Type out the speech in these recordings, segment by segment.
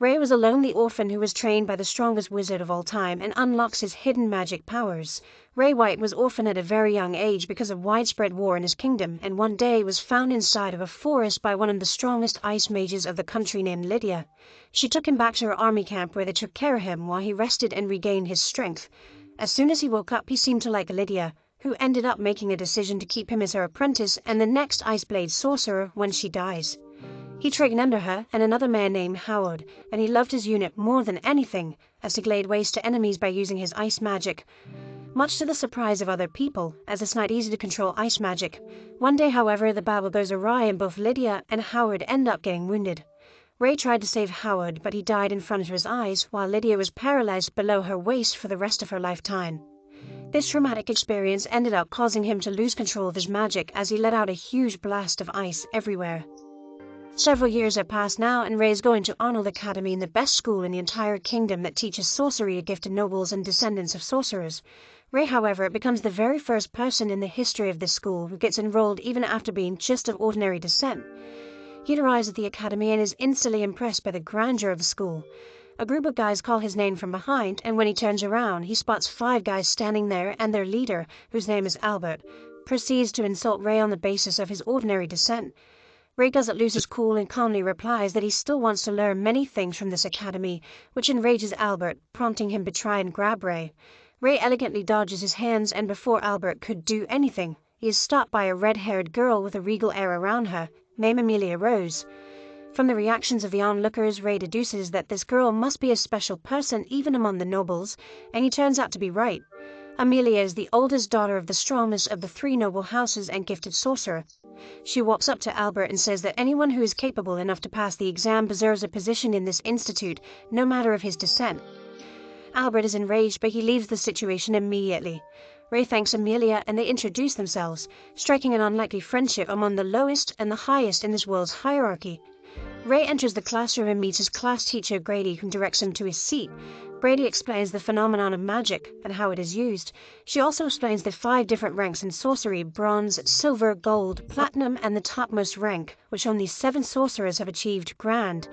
Ray was a lonely orphan who was trained by the strongest wizard of all time and unlocks his hidden magic powers. Ray White was orphaned at a very young age because of widespread war in his kingdom, and one day was found inside of a forest by one of the strongest ice mages of the country named Lydia. She took him back to her army camp where they took care of him while he rested and regained his strength. As soon as he woke up, he seemed to like Lydia, who ended up making a decision to keep him as her apprentice and the next Ice Blade sorcerer when she dies. He trained under her and another man named Howard, and he loved his unit more than anything, as he laid waste to enemies by using his ice magic. Much to the surprise of other people, as it's not easy to control ice magic. One day, however, the battle goes awry and both Lydia and Howard end up getting wounded. Ray tried to save Howard, but he died in front of his eyes, while Lydia was paralyzed below her waist for the rest of her lifetime. This traumatic experience ended up causing him to lose control of his magic as he let out a huge blast of ice everywhere. Several years have passed now, and Ray is going to Arnold Academy, in the best school in the entire kingdom that teaches sorcery to gifted nobles and descendants of sorcerers. Ray, however, becomes the very first person in the history of this school who gets enrolled even after being just of ordinary descent. He arrives at the academy and is instantly impressed by the grandeur of the school. A group of guys call his name from behind, and when he turns around, he spots 5 guys standing there, and their leader, whose name is Albert, proceeds to insult Ray on the basis of his ordinary descent. Ray doesn't lose his cool and calmly replies that he still wants to learn many things from this academy, which enrages Albert, prompting him to try and grab Ray. Ray elegantly dodges his hands, and before Albert could do anything, he is stopped by a red-haired girl with a regal air around her, named Amelia Rose. From the reactions of the onlookers, Ray deduces that this girl must be a special person even among the nobles, and he turns out to be right. Amelia is the oldest daughter of the strongest of the 3 noble houses and gifted sorcerer. She walks up to Albert and says that anyone who is capable enough to pass the exam deserves a position in this institute, no matter of his descent. Albert is enraged, but he leaves the situation immediately. Ray thanks Amelia and they introduce themselves, striking an unlikely friendship among the lowest and the highest in this world's hierarchy. Ray enters the classroom and meets his class teacher Grady, who directs him to his seat. Grady explains the phenomenon of magic and how it is used. She also explains the 5 different ranks in sorcery: bronze, silver, gold, platinum, and the topmost rank, which only 7 sorcerers have achieved, grand.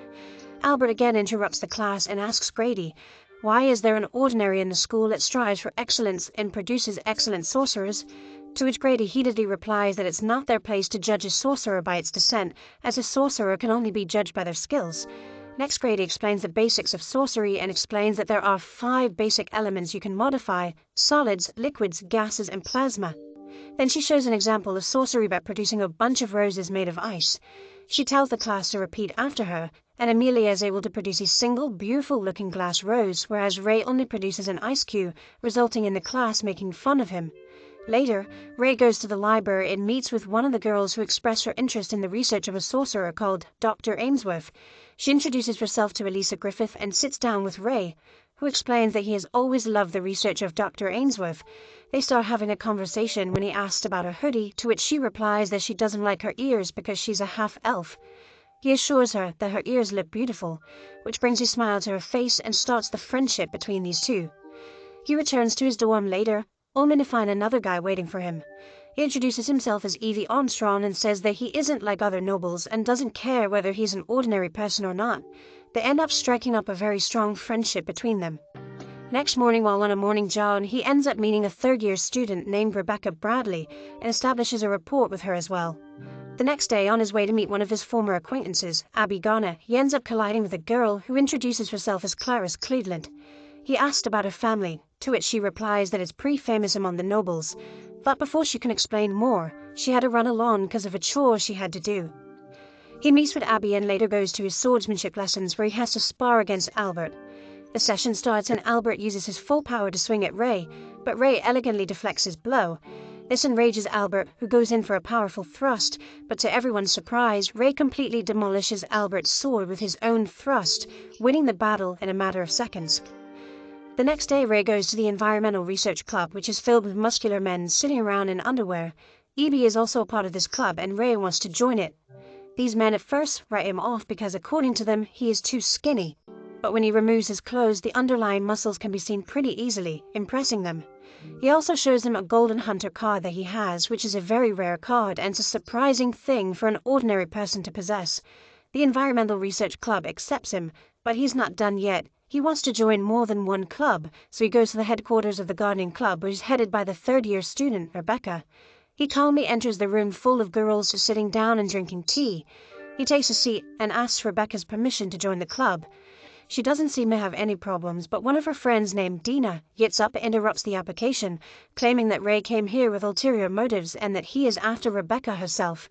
Albert again interrupts the class and asks Grady, why is there an ordinary in the school that strives for excellence and produces excellent sorcerers? To which Grady heatedly replies that it's not their place to judge a sorcerer by its descent, as a sorcerer can only be judged by their skills. Next, Grady explains the basics of sorcery and explains that there are 5 basic elements you can modify: solids, liquids, gases, and plasma. Then she shows an example of sorcery by producing a bunch of roses made of ice. She tells the class to repeat after her, and Amelia is able to produce a single beautiful-looking glass rose, whereas Ray only produces an ice cube, resulting in the class making fun of him. Later, Ray goes to the library and meets with one of the girls who expressed her interest in the research of a sorcerer called Dr. Ainsworth. She introduces herself to Elisa Griffith and sits down with Ray, who explains that he has always loved the research of Dr. Ainsworth. They start having a conversation when he asks about her hoodie, to which she replies that she doesn't like her ears because she's a half-elf. He assures her that her ears look beautiful, which brings a smile to her face and starts the friendship between these two. He returns to his dorm later, only to find another guy waiting for him. He introduces himself as Evie Armstrong and says that he isn't like other nobles and doesn't care whether he's an ordinary person or not. They end up striking up a very strong friendship between them. Next morning, while on a morning jog, he ends up meeting a 3rd-year student named Rebecca Bradley and establishes a rapport with her as well. The next day, on his way to meet one of his former acquaintances, Abby Garner, he ends up colliding with a girl who introduces herself as Clarice Cleveland. He asked about her family, to which she replies that it's pretty famous among the nobles, but before she can explain more, she had to run along because of a chore she had to do. He meets with Abby and later goes to his swordsmanship lessons where he has to spar against Albert. The session starts and Albert uses his full power to swing at Ray, but Ray elegantly deflects his blow. This enrages Albert, who goes in for a powerful thrust, but to everyone's surprise, Ray completely demolishes Albert's sword with his own thrust, winning the battle in a matter of seconds. The next day, Ray goes to the Environmental Research Club, which is filled with muscular men sitting around in underwear. Evie is also a part of this club, and Ray wants to join it. These men at first write him off because, according to them, he is too skinny. But when he removes his clothes, the underlying muscles can be seen pretty easily, impressing them. He also shows them a Golden Hunter card that he has, which is a very rare card and it's a surprising thing for an ordinary person to possess. The Environmental Research Club accepts him, but he's not done yet. He wants to join more than one club, so he goes to the headquarters of the gardening club, which is headed by the third-year student, Rebecca. He calmly enters the room full of girls sitting down and drinking tea. He takes a seat and asks Rebecca's permission to join the club. She doesn't seem to have any problems, but one of her friends named Dina gets up and interrupts the application, claiming that Ray came here with ulterior motives and that he is after Rebecca herself.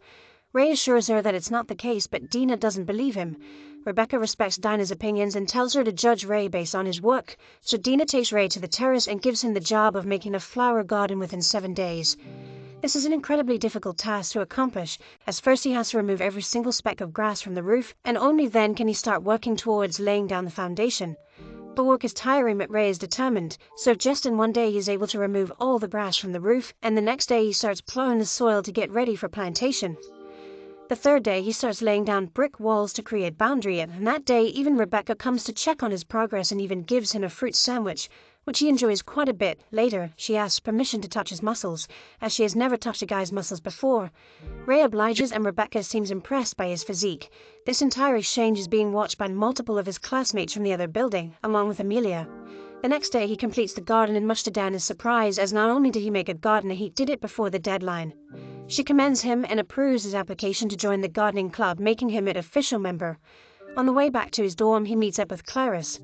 Ray assures her that it's not the case, but Dina doesn't believe him. Rebecca respects Dina's opinions and tells her to judge Ray based on his work, so Dina takes Ray to the terrace and gives him the job of making a flower garden within 7 days. This is an incredibly difficult task to accomplish, as first he has to remove every single speck of grass from the roof, and only then can he start working towards laying down the foundation. The work is tiring, but Ray is determined, so just in one day he is able to remove all the grass from the roof, and the next day he starts plowing the soil to get ready for plantation. The third day he starts laying down brick walls to create boundary, and that day even Rebecca comes to check on his progress and even gives him a fruit sandwich, which he enjoys quite a bit. Later, she asks permission to touch his muscles, as she has never touched a guy's muscles before. Ray obliges and Rebecca seems impressed by his physique. This entire exchange is being watched by multiple of his classmates from the other building, along with Amelia. The next day he completes the garden, and much to Dana's surprise, as not only did he make a garden, he did it before the deadline. She commends him and approves his application to join the gardening club, making him an official member. On the way back to his dorm, he meets up with Clarice,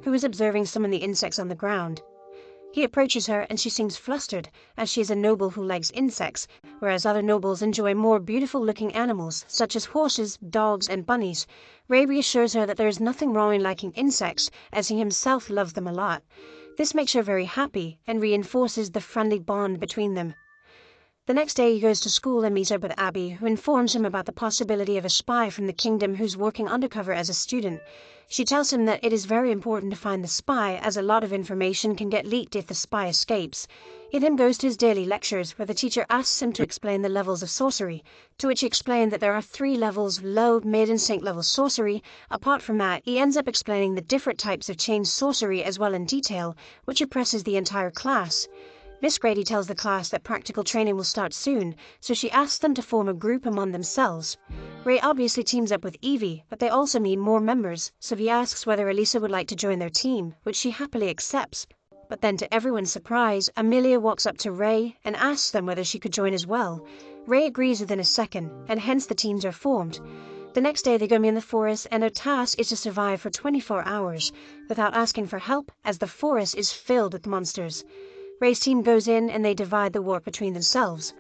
who is observing some of the insects on the ground. He approaches her and she seems flustered, as she is a noble who likes insects, whereas other nobles enjoy more beautiful-looking animals, such as horses, dogs, and bunnies. Ray reassures her that there is nothing wrong in liking insects, as he himself loves them a lot. This makes her very happy and reinforces the friendly bond between them. The next day he goes to school and meets up with Abby, who informs him about the possibility of a spy from the kingdom who's working undercover as a student. She tells him that it is very important to find the spy, as a lot of information can get leaked if the spy escapes. He then goes to his daily lectures, where the teacher asks him to explain the levels of sorcery, to which he explained that there are 3 levels: low, mid, and saint level sorcery. Apart from that, he ends up explaining the different types of chain sorcery as well in detail, which impresses the entire class. Miss Grady tells the class that practical training will start soon, so she asks them to form a group among themselves. Ray obviously teams up with Evie, but they also need more members, so he asks whether Elisa would like to join their team, which she happily accepts. But then, to everyone's surprise, Amelia walks up to Ray and asks them whether she could join as well. Ray agrees within a second, and hence the teams are formed. The next day they go in the forest, and their task is to survive for 24 hours, without asking for help, as the forest is filled with monsters. Ray's team goes in and they divide the work between themselves.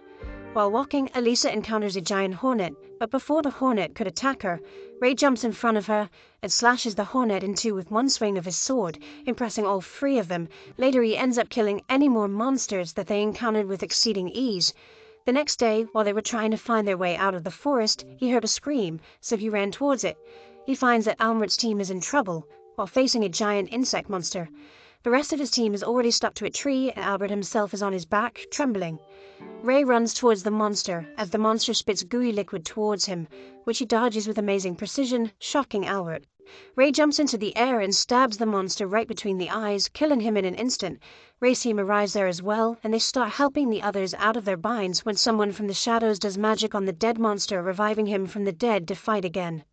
While walking, Elisa encounters a giant hornet, but before the hornet could attack her, Ray jumps in front of her and slashes the hornet in two with one swing of his sword, impressing all 3 of them. Later he ends up killing any more monsters that they encountered with exceeding ease. The next day, while they were trying to find their way out of the forest, he heard a scream, so he ran towards it. He finds that Almert's team is in trouble, while facing a giant insect monster. The rest of his team is already stuck to a tree, and Albert himself is on his back, trembling. Ray runs towards the monster, as the monster spits gooey liquid towards him, which he dodges with amazing precision, shocking Albert. Ray jumps into the air and stabs the monster right between the eyes, killing him in an instant. Ray's team arrives there as well, and they start helping the others out of their binds when someone from the shadows does magic on the dead monster, reviving him from the dead to fight again.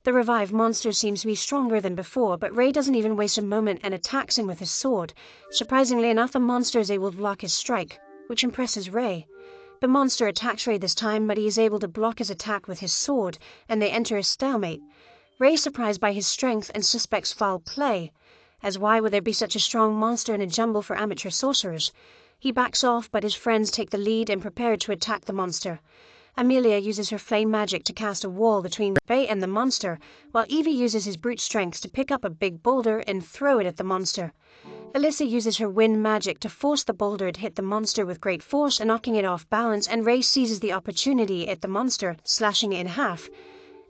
The revived monster seems to be stronger than before, but Ray doesn't even waste a moment and attacks him with his sword. Surprisingly enough, the monster is able to block his strike, which impresses Ray. The monster attacks Ray this time, but he is able to block his attack with his sword, and they enter a stalemate. Ray is surprised by his strength and suspects foul play, as why would there be such a strong monster in a jungle for amateur sorcerers? He backs off, but his friends take the lead and prepare to attack the monster. Amelia uses her flame magic to cast a wall between Ray and the monster, while Evie uses his brute strength to pick up a big boulder and throw it at the monster. Alyssa uses her wind magic to force the boulder to hit the monster with great force, knocking it off balance, and Ray seizes the opportunity at the monster, slashing it in half.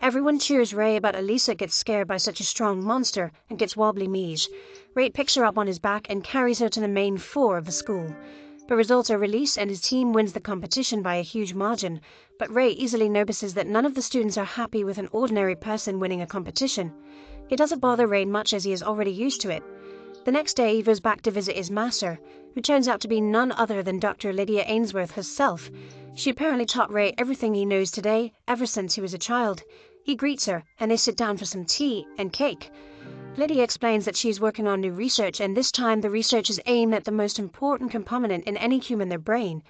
Everyone cheers Ray, but Elisa gets scared by such a strong monster and gets wobbly knees. Ray picks her up on his back and carries her to the main floor of the school. The results are released and his team wins the competition by a huge margin, but Ray easily notices that none of the students are happy with an ordinary person winning a competition. It doesn't bother Ray much, as he is already used to it. The next day he goes back to visit his master, who turns out to be none other than Dr. Lydia Ainsworth herself. She apparently taught Ray everything he knows today, ever since he was a child. He greets her, and they sit down for some tea and cake. Lydia explains that she's working on new research, and this time the research is aimed at the most important component in any human, their brain.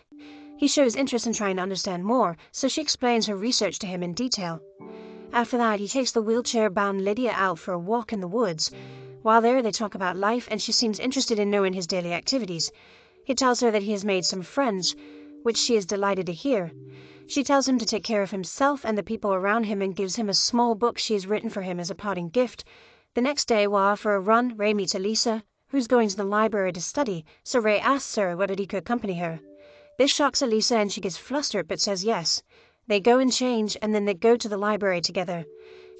He shows interest in trying to understand more, so she explains her research to him in detail. After that, he takes the wheelchair-bound Lydia out for a walk in the woods. While there, they talk about life, and she seems interested in knowing his daily activities. He tells her that he has made some friends, which she is delighted to hear. She tells him to take care of himself and the people around him and gives him a small book she has written for him as a parting gift. The next day, while for a run, Ray meets Elisa, who's going to the library to study, so Ray asks her whether he could accompany her. This shocks Elisa and she gets flustered but says yes. They go and change, and then they go to the library together.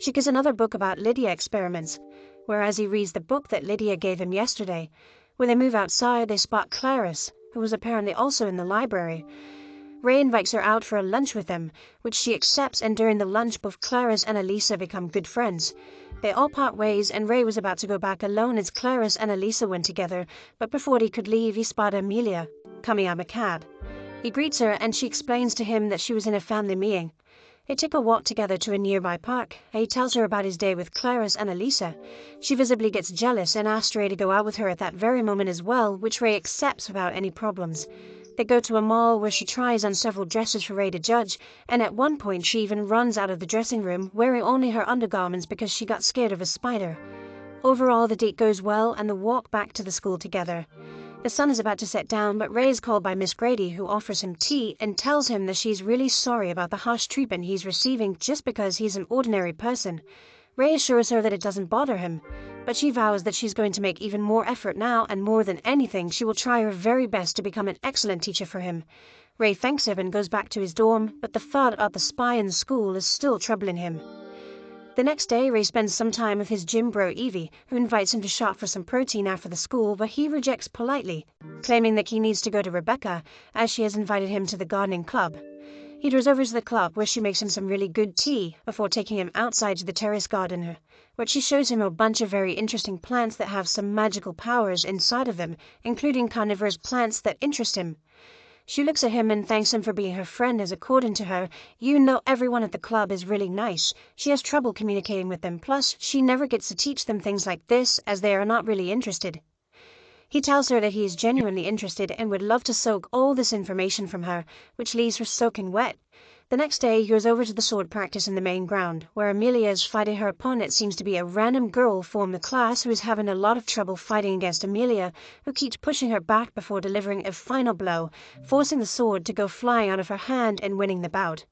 She gives another book about Lydia experiments, whereas he reads the book that Lydia gave him yesterday. When they move outside, they spot Clarice, who was apparently also in the library. Ray invites her out for a lunch with them, which she accepts, and during the lunch both Clarice and Elisa become good friends. They all part ways, and Ray was about to go back alone as Clarice and Elisa went together, but before he could leave, he spotted Amelia coming out of a cab. He greets her, and she explains to him that she was in a family meeting. They take a walk together to a nearby park, and he tells her about his day with Clarice and Elisa. She visibly gets jealous and asks Ray to go out with her at that very moment as well, which Ray accepts without any problems. They go to a mall where she tries on several dresses for Ray to judge, and at one point she even runs out of the dressing room wearing only her undergarments because she got scared of a spider. Overall, the date goes well and the walk back to the school together. The sun is about to set down, but Ray is called by Miss Grady, who offers him tea and tells him that she's really sorry about the harsh treatment he's receiving just because he's an ordinary person. Ray assures her that it doesn't bother him, but she vows that she's going to make even more effort now, and more than anything, she will try her very best to become an excellent teacher for him. Ray thanks him and goes back to his dorm, but the thought about the spy in the school is still troubling him. The next day, Ray spends some time with his gym bro Evie, who invites him to shop for some protein after the school, but he rejects politely, claiming that he needs to go to Rebecca, as she has invited him to the gardening club. He goes over to the club, where she makes him some really good tea, before taking him outside to the terrace garden, where she shows him a bunch of very interesting plants that have some magical powers inside of them, including carnivorous plants that interest him. She looks at him and thanks him for being her friend, as according to her, everyone at the club is really nice. She has trouble communicating with them, plus she never gets to teach them things like this, as they are not really interested. He tells her that he is genuinely interested and would love to soak all this information from her, which leaves her soaking wet. The next day, he goes over to the sword practice in the main ground, where Amelia is fighting her opponent. Seems to be a random girl from the class who is having a lot of trouble fighting against Amelia, who keeps pushing her back before delivering a final blow, forcing the sword to go flying out of her hand and winning the bout.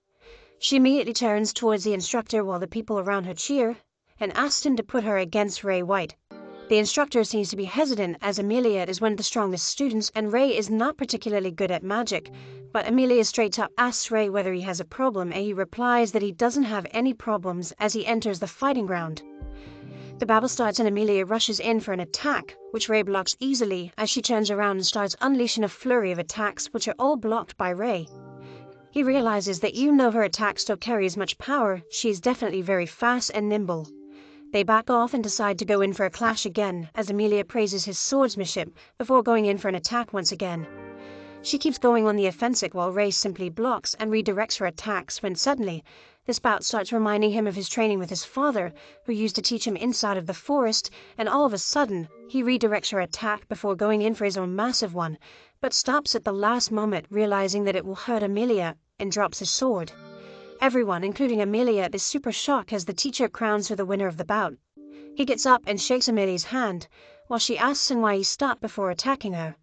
She immediately turns towards the instructor while the people around her cheer, and asks him to put her against Ray White. The instructor seems to be hesitant, as Amelia is one of the strongest students and Ray is not particularly good at magic, but Amelia straight up asks Ray whether he has a problem, and he replies that he doesn't have any problems as he enters the fighting ground. The battle starts and Amelia rushes in for an attack, which Ray blocks easily as she turns around and starts unleashing a flurry of attacks, which are all blocked by Ray. He realizes that even though her attacks don't carry as much power, she is definitely very fast and nimble. They back off and decide to go in for a clash again, as Amelia praises his swordsmanship before going in for an attack once again. She keeps going on the offensive while Ray simply blocks and redirects her attacks, when suddenly, this bout starts reminding him of his training with his father, who used to teach him inside of the forest, and all of a sudden, he redirects her attack before going in for his own massive one, but stops at the last moment, realizing that it will hurt Amelia, and drops his sword. Everyone, including Amelia, is super shocked as the teacher crowns her the winner of the bout. He gets up and shakes Amelia's hand, while she asks him why he stopped before attacking her.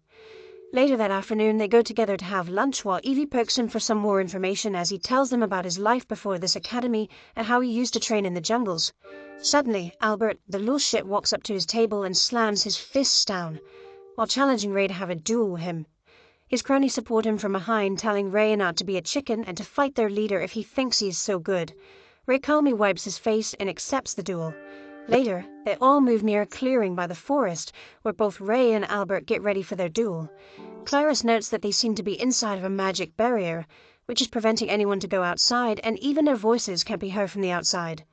Later that afternoon, they go together to have lunch while Evie pokes him for some more information as he tells them about his life before this academy and how he used to train in the jungles. Suddenly, Albert, the little shit, walks up to his table and slams his fists down, while challenging Ray to have a duel with him. His cronies support him from behind, telling Ray not to be a chicken and to fight their leader if he thinks he is so good. Ray calmly wipes his face and accepts the duel. Later, they all move near a clearing by the forest, where both Ray and Albert get ready for their duel. Clarice notes that they seem to be inside of a magic barrier, which is preventing anyone to go outside, and even their voices can't be heard from the outside.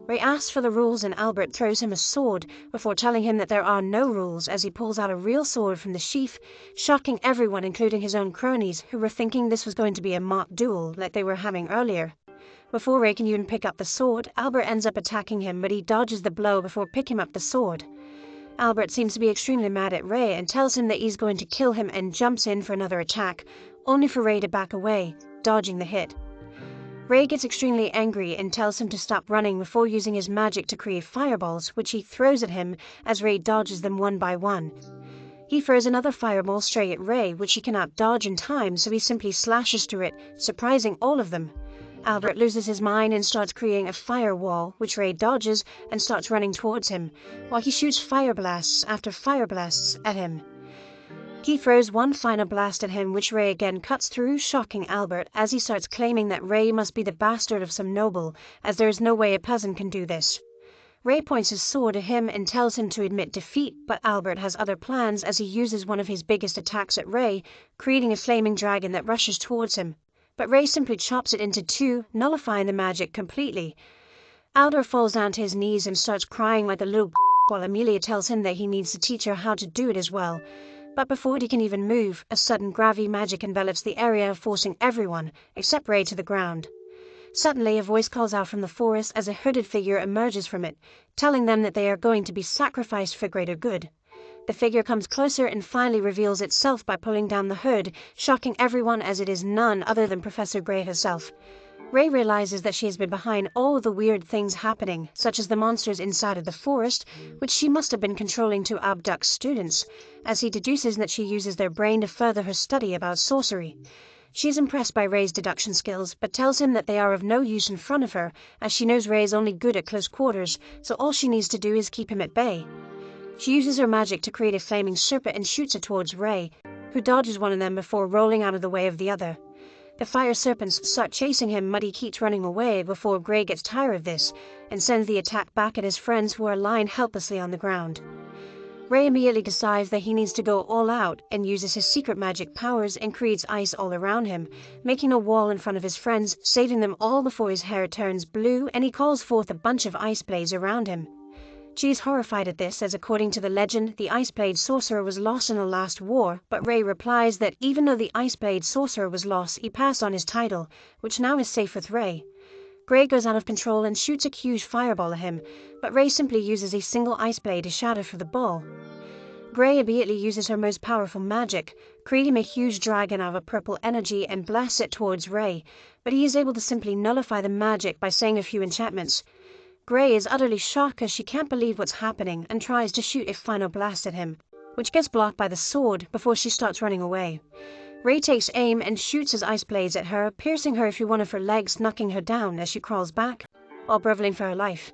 Ray asks for the rules and Albert throws him a sword before telling him that there are no rules, as he pulls out a real sword from the sheath, shocking everyone including his own cronies, who were thinking this was going to be a mock duel like they were having earlier. Before Ray can even pick up the sword, Albert ends up attacking him, but he dodges the blow before picking up the sword. Albert seems to be extremely mad at Ray and tells him that he's going to kill him and jumps in for another attack, only for Ray to back away, dodging the hit. Ray gets extremely angry and tells him to stop running before using his magic to create fireballs, which he throws at him as Ray dodges them one by one. He throws another fireball straight at Ray, which he cannot dodge in time, so he simply slashes through it, surprising all of them. Albert loses his mind and starts creating a firewall, which Ray dodges and starts running towards him, while he shoots fire blasts after fire blasts at him. He throws one final blast at him, which Ray again cuts through, shocking Albert as he starts claiming that Ray must be the bastard of some noble, as there is no way a peasant can do this. Ray points his sword at him and tells him to admit defeat, but Albert has other plans as he uses one of his biggest attacks at Ray, creating a flaming dragon that rushes towards him. But Ray simply chops it into two, nullifying the magic completely. Albert falls down to his knees and starts crying like a little while Amelia tells him that he needs to teach her how to do it as well. But before he can even move, a sudden gravity magic envelops the area, forcing everyone, except Ray, to the ground. Suddenly, a voice calls out from the forest as a hooded figure emerges from it, telling them that they are going to be sacrificed for greater good. The figure comes closer and finally reveals itself by pulling down the hood, shocking everyone as it is none other than Professor Grey herself. Ray realizes that she has been behind all the weird things happening, such as the monsters inside of the forest, which she must have been controlling to abduct students, as he deduces that she uses their brain to further her study about sorcery. She is impressed by Ray's deduction skills, but tells him that they are of no use in front of her, as she knows Ray is only good at close quarters, so all she needs to do is keep him at bay. She uses her magic to create a flaming serpent and shoots it towards Ray, who dodges one of them before rolling out of the way of the other. The fire serpents start chasing him, but he keeps running away before Grey gets tired of this and sends the attack back at his friends who are lying helplessly on the ground. Ray immediately decides that he needs to go all out and uses his secret magic powers and creates ice all around him, making a wall in front of his friends, saving them all before his hair turns blue, and he calls forth a bunch of ice blades around him. She is horrified at this, as according to the legend, the Ice Blade Sorcerer was lost in the last war, but Ray replies that even though the Ice Blade Sorcerer was lost, he passed on his title, which now is safe with Ray. Grey goes out of control and shoots a huge fireball at him, but Ray simply uses a single ice blade to shatter through the ball. Grey immediately uses her most powerful magic, creating a huge dragon out of purple energy and blasts it towards Ray, but he is able to simply nullify the magic by saying a few enchantments. Grey is utterly shocked as she can't believe what's happening and tries to shoot a final blast at him, which gets blocked by the sword before she starts running away. Ray takes aim and shoots his ice blades at her, piercing her through one of her legs, knocking her down as she crawls back, while groveling for her life.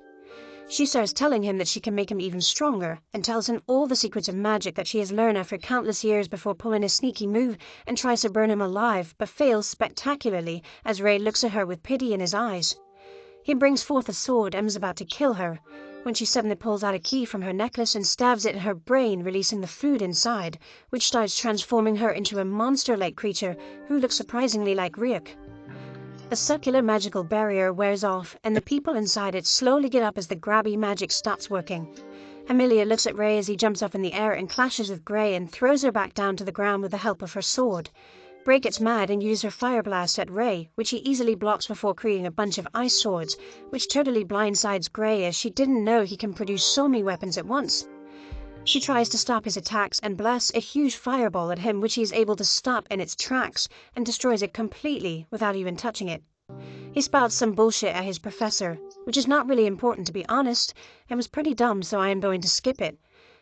She starts telling him that she can make him even stronger, and tells him all the secrets of magic that she has learned after countless years before pulling a sneaky move and tries to burn him alive, but fails spectacularly as Ray looks at her with pity in his eyes. He brings forth a sword and is about to kill her, when she suddenly pulls out a key from her necklace and stabs it in her brain, releasing the fluid inside, which starts transforming her into a monster-like creature who looks surprisingly like Ryuk. The circular magical barrier wears off, and the people inside it slowly get up as the grabby magic stops working. Amelia looks at Ray as he jumps up in the air and clashes with Grey and throws her back down to the ground with the help of her sword. Grey gets mad and uses her fire blast at Ray, which he easily blocks before creating a bunch of ice swords, which totally blindsides Grey as she didn't know he can produce so many weapons at once. She tries to stop his attacks and blasts a huge fireball at him, which he is able to stop in its tracks and destroys it completely without even touching it. He spouts some bullshit at his professor, which is not really important to be honest, and was pretty dumb, so I am going to skip it.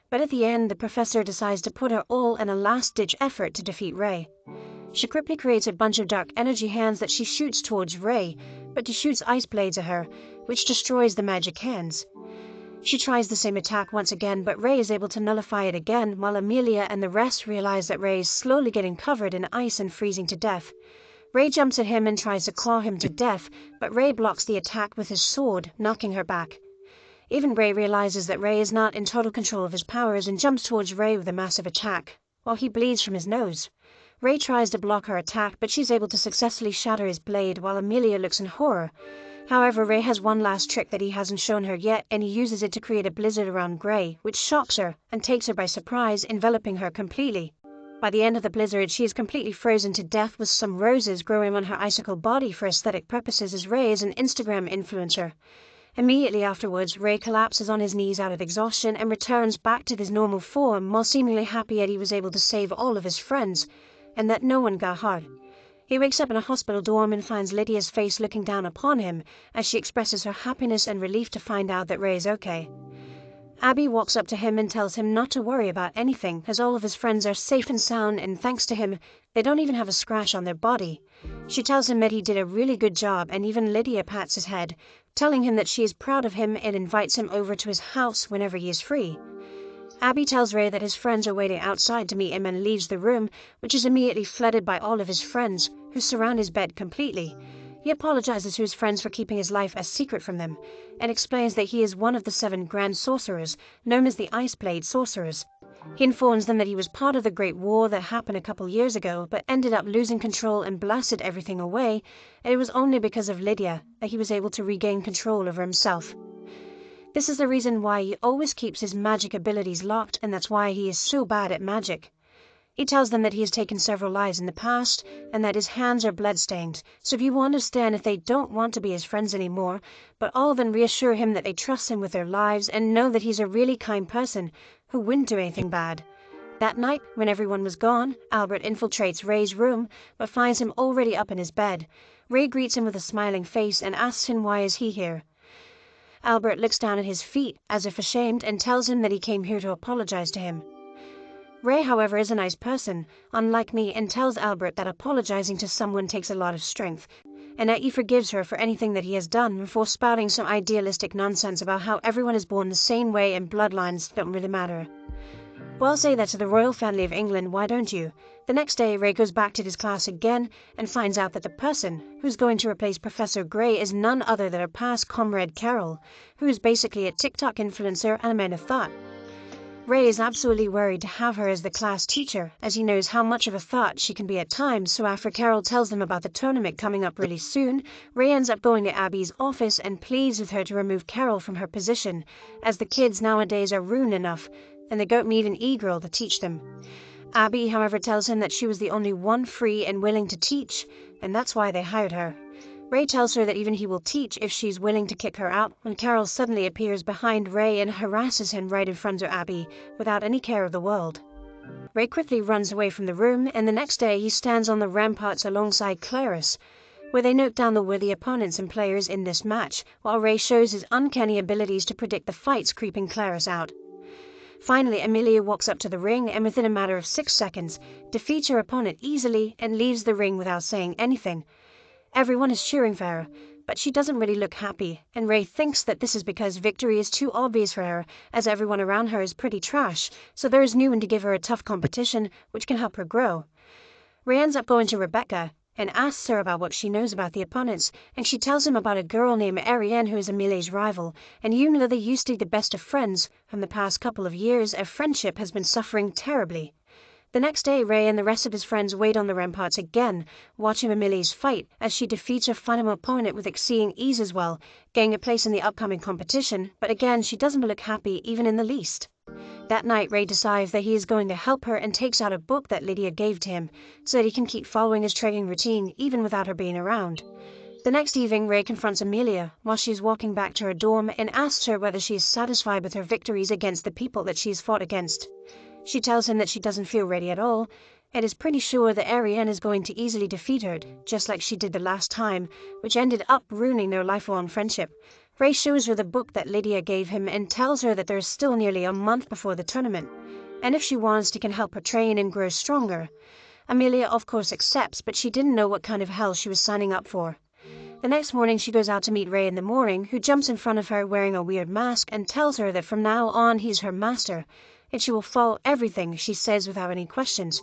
But at the end, the professor decides to put her all in a last-ditch effort to defeat Ray. She quickly creates a bunch of dark energy hands that she shoots towards Ray, but he shoots ice blades at her, which destroys the magic hands. She tries the same attack once again, but Ray is able to nullify it again, while Amelia and the rest realize that Ray is slowly getting covered in ice and freezing to death. Ray jumps at him and tries to claw him to death, but Ray blocks the attack with his sword, knocking her back. Even Ray realizes that Ray is not in total control of his powers and jumps towards Ray with a massive attack, while he bleeds from his nose. Ray tries to block her attack, but she's able to successfully shatter his blade, while Amelia looks in horror. However, Ray has one last trick that he hasn't shown her yet, and he uses it to create a blizzard around Grey, which shocks her and takes her by surprise, enveloping her completely. By the end of the blizzard, she is completely frozen to death with some roses growing on her icicle body for aesthetic purposes, as Ray is an Instagram influencer. Immediately afterwards, Ray collapses on his knees out of exhaustion and returns back to his normal form while seemingly happy that he was able to save all of his friends and that no one got hurt. He wakes up in a hospital dorm and finds Lydia's face looking down upon him as she expresses her happiness and relief to find out that Ray is okay. Abby walks up to him and tells him not to worry about anything as all of his friends are safe and sound, and thanks to him, they don't even have a scratch on their body. She tells him that he did a really good job, and even Lydia pats his head, telling him that she is proud of him and invites him over to his house whenever he is free. Abby tells Ray that his friends are waiting outside to meet him and leaves the room, which is immediately flooded by all of his friends, who surround his bed completely. He apologizes to his friends for keeping his life a secret from them, and explains that he is one of the 7 grand sorcerers, known as the Ice Blade Sorcerers. He informs them that he was part of the Great War that happened a couple years ago, but ended up losing control and blasted everything away, and it was only because of Lydia that he was able to regain control over himself. This is the reason why he always keeps his magic abilities locked, and that's why he is so bad at magic. He tells them that he has taken several lives in the past, and that his hands are blood-stained, so if you understand if they don't want to be his friends anymore, but all of them reassure him that they trust him with their lives and know that he's a really kind person who wouldn't do anything bad. That night, when everyone was gone, Albert infiltrates Ray's room, but finds him already up in his bed. Ray greets him with a smiling face and asks him why is he here. Albert looks down at his feet, as if ashamed, and tells him that he came here to apologize to him. Ray, however, is a nice person, unlike me, and tells Albert that apologizing to someone takes a lot of strength, and that he forgives her for anything that he has done before spouting some idealistic nonsense about how everyone is born the same way and bloodlines don't really matter. Well, say that to the royal family of England, why don't you? The next day, Ray goes back to his class again and finds out that the person who's going to replace Professor Grey is none other than her past comrade Carol, who is basically a TikTok influencer and a man of thought. Ray is absolutely worried to have her as the class teacher, as he knows how much of a thought she can be at times, so after Carol tells them about the tournament coming up really soon, Ray ends up going to Abby's office and pleads with her to remove Carol from her position, as the kids nowadays are rude enough, and they don't need an e-girl to teach them. Abby, however, tells him that she was the only one free and willing to teach, and that's why they hired her. Ray tells her that even he will teach if she's willing to kick her out, when Carol suddenly appears behind Ray and harasses him right in front of Abby, without any care of the world. Ray quickly runs away from the room, and the next day he stands on the ramparts alongside Clarice, where they note down the worthy opponents and players in this match, while Ray shows his uncanny abilities to predict the fights creeping Clarice out. Finally, Amelia walks up to the ring and within a matter of 6 seconds, defeats her opponent easily and leaves the ring without saying anything. Everyone is cheering for her, but she doesn't really look happy, and Ray thinks that this is because victory is too obvious for her, as everyone around her is pretty trash, so there is no one to give her a tough competition, which can help her grow. Ray ends up going to Rebecca and asks her about what she knows about the opponents, and she tells him about a girl named Ariane who is Amelia's rival, and even though they used to be the best of friends, from the past couple of years, their friendship has been suffering terribly. The next day, Ray and the rest of his friends wait on the ramparts again, watching Amelia's fight as she defeats her final opponent with exceeding ease as well, getting a place in the upcoming competition, but again she doesn't look happy even in the least. That night, Ray decides that he is going to help her and takes out a book that Lydia gave to him, so that he can keep following his training routine even without her being around. The next evening, Ray confronts Amelia while she is walking back to her dorm and asks her whether she is satisfied with her victories against the people that she has fought against. She tells him that she doesn't feel ready at all, and is pretty sure that Ariane is going to easily defeat her, just like she did the last time, which ended up ruining their lifelong friendship. Ray shows her the book that Lydia gave him and tells her that there is still nearly a month before the tournament, and if she wants, he can help her train and grow stronger. Amelia of course accepts, but she didn't know what kind of hell she was signing up for. The next morning she goes out to meet Ray in the morning, who jumps in front of her wearing a weird mask and tells her that from now on he's her master, and she will follow everything she says without any questions.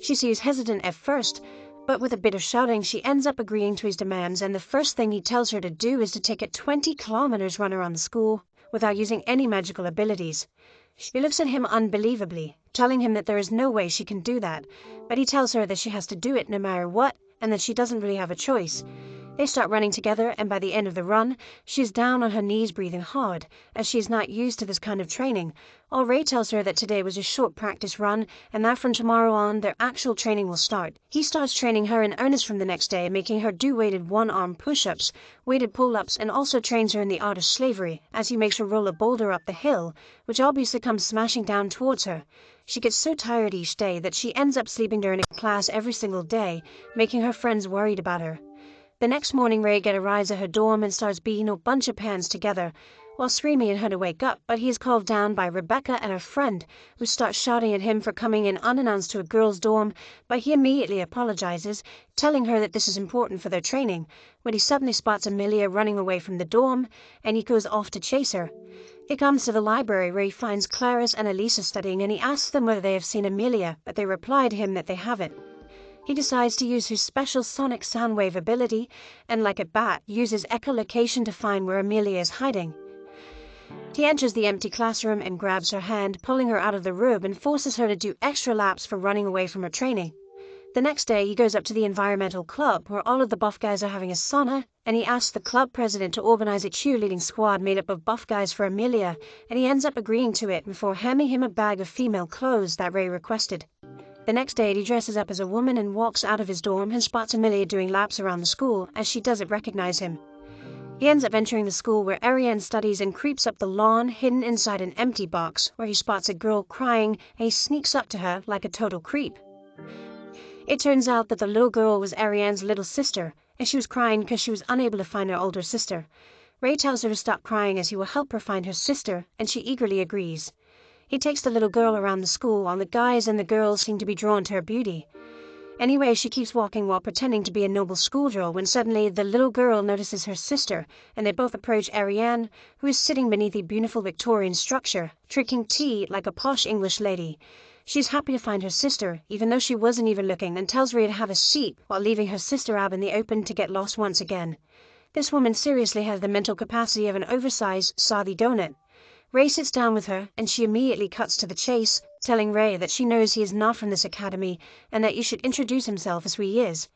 She seems hesitant at first, but with a bit of shouting she ends up agreeing to his demands, and the first thing he tells her to do is to take a 20-kilometer run around the school without using any magical abilities. She looks at him unbelievably, telling him that there is no way she can do that, but he tells her that she has to do it no matter what, and that she doesn't really have a choice. They start running together, and by the end of the run, she's down on her knees breathing hard, as she's not used to this kind of training. While Ray tells her that today was a short practice run, and that from tomorrow on, their actual training will start. He starts training her in earnest from the next day, making her do weighted one-arm push-ups, weighted pull-ups, and also trains her in the art of slavery, as he makes her roll a boulder up the hill, which obviously comes smashing down towards her. She gets so tired each day that she ends up sleeping during class every single day, making her friends worried about her. The next morning, Ray arrives at her dorm and starts beating a bunch of pans together, while screaming at her to wake up, but he is called down by Rebecca and her friend, who start shouting at him for coming in unannounced to a girl's dorm, but he immediately apologizes, telling her that this is important for their training, when he suddenly spots Amelia running away from the dorm, and he goes off to chase her. He comes to the library where he finds Clarice and Elisa studying, and he asks them whether they have seen Amelia, but they reply to him that they haven't. He decides to use his special sonic sound wave ability, and like a bat, uses echolocation to find where Amelia is hiding. He enters the empty classroom and grabs her hand, pulling her out of the room and forces her to do extra laps for running away from her training. The next day, he goes up to the environmental club, where all of the buff guys are having a sauna, and he asks the club president to organize a cheerleading squad made up of buff guys for Amelia, and he ends up agreeing to it before handing him a bag of female clothes that Ray requested. The next day, he dresses up as a woman and walks out of his dorm and spots Amelia doing laps around the school, as she doesn't recognize him. He ends up entering the school where Ariane studies and creeps up the lawn, hidden inside an empty box, where he spots a girl crying, and he sneaks up to her like a total creep. It turns out that the little girl was Ariane's little sister, and she was crying because she was unable to find her older sister. Ray tells her to stop crying as he will help her find her sister, and she eagerly agrees. He takes the little girl around the school while the guys and the girls seem to be drawn to her beauty. Anyway, she keeps walking while pretending to be a noble schoolgirl when suddenly the little girl notices her sister, and they both approach Ariane, who is sitting beneath a beautiful Victorian structure, drinking tea like a posh English lady. She's happy to find her sister, even though she wasn't even looking, and tells Ray to have a seat while leaving her sister out in the open to get lost once again. This woman seriously has the mental capacity of an oversized, soggy donut. Ray sits down with her, and she immediately cuts to the chase, telling Ray that she knows he is not from this academy, and that you should introduce himself as who he is.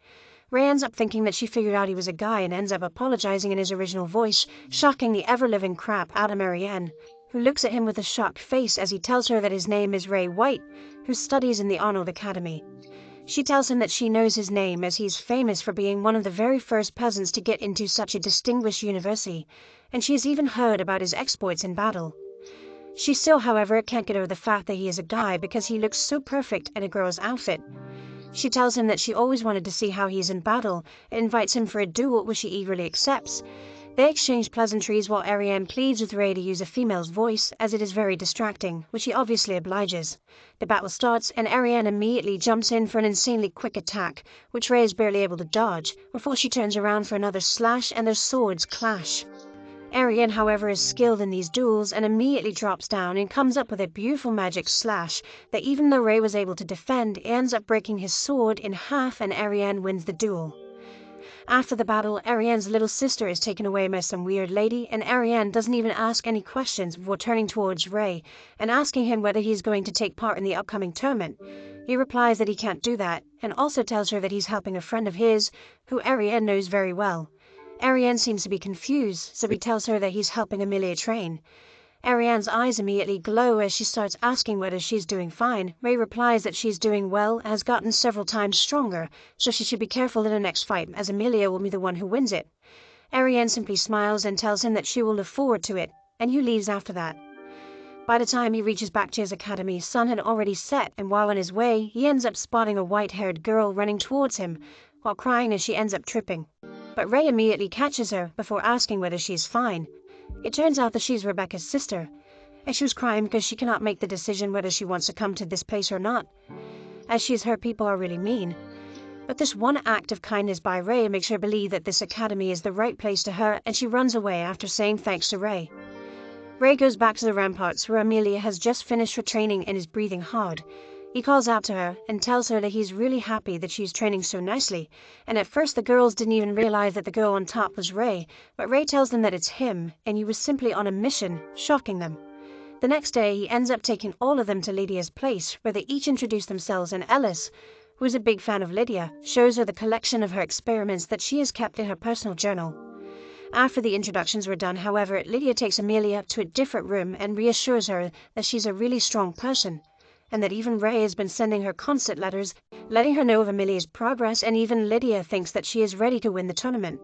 Ray ends up thinking that she figured out he was a guy and ends up apologizing in his original voice, shocking the ever-living crap out of Marianne, who looks at him with a shocked face as he tells her that his name is Ray White, who studies in the Arnold Academy. She tells him that she knows his name as he's famous for being one of the very first peasants to get into such a distinguished university, and she has even heard about his exploits in battle. She still, however, can't get over the fact that he is a guy because he looks so perfect in a girl's outfit. She tells him that she always wanted to see how he is in battle and invites him for a duel, which he eagerly accepts. They exchange pleasantries while Ariane pleads with Ray to use a female's voice as it is very distracting, which he obviously obliges. The battle starts and Ariane immediately jumps in for an insanely quick attack, which Ray is barely able to dodge, before she turns around for another slash and their swords clash. Ariane, however, is skilled in these duels and immediately drops down and comes up with a beautiful magic slash that even though Ray was able to defend, ends up breaking his sword in half and Ariane wins the duel. After the battle, Ariane's little sister is taken away by some weird lady, and Ariane doesn't even ask any questions before turning towards Ray and asking him whether he's going to take part in the upcoming tournament. He replies that he can't do that, and also tells her that he's helping a friend of his, who Ariane knows very well. Ariane seems to be confused, so he tells her that he's helping Amelia train. Ariane's eyes immediately glow as she starts asking whether she's doing fine. Ray replies that she's doing well and has gotten several times stronger, so she should be careful in her next fight, as Amelia will be the one who wins it. Ariane simply smiles and tells him that she will look forward to it, and he leaves after that. By the time he reaches back to his academy, sun had already set, and while on his way, he ends up spotting a white-haired girl running towards him, while crying as she ends up tripping. But Ray immediately catches her before asking whether she's fine. It turns out that she's Rebecca's sister, and she was crying because she cannot make the decision whether she wants to come to this place or not, as she's heard people are really mean. But this one act of kindness by Ray makes her believe that this academy is the right place to her, and she runs away after saying thanks to Ray. Ray goes back to the ramparts where Amelia has just finished her training and is breathing hard. He calls out to her and tells her that he's really happy that she's training so nicely, and at first the girls didn't even realize that the girl on top was Ray, but Ray tells them that it's him, and he was simply on a mission, shocking them. The next day, he ends up taking all of them to Lydia's place, where they each introduce themselves, and Ellis, who is a big fan of Lydia, shows her the collection of her experiments that she has kept in her personal journal. After the introductions were done, however, Lydia takes Amelia to a different room and reassures her that she's a really strong person, and that even Ray has been sending her constant letters, letting her know of Amelia's progress, and even Lydia thinks that she is ready to win the tournament.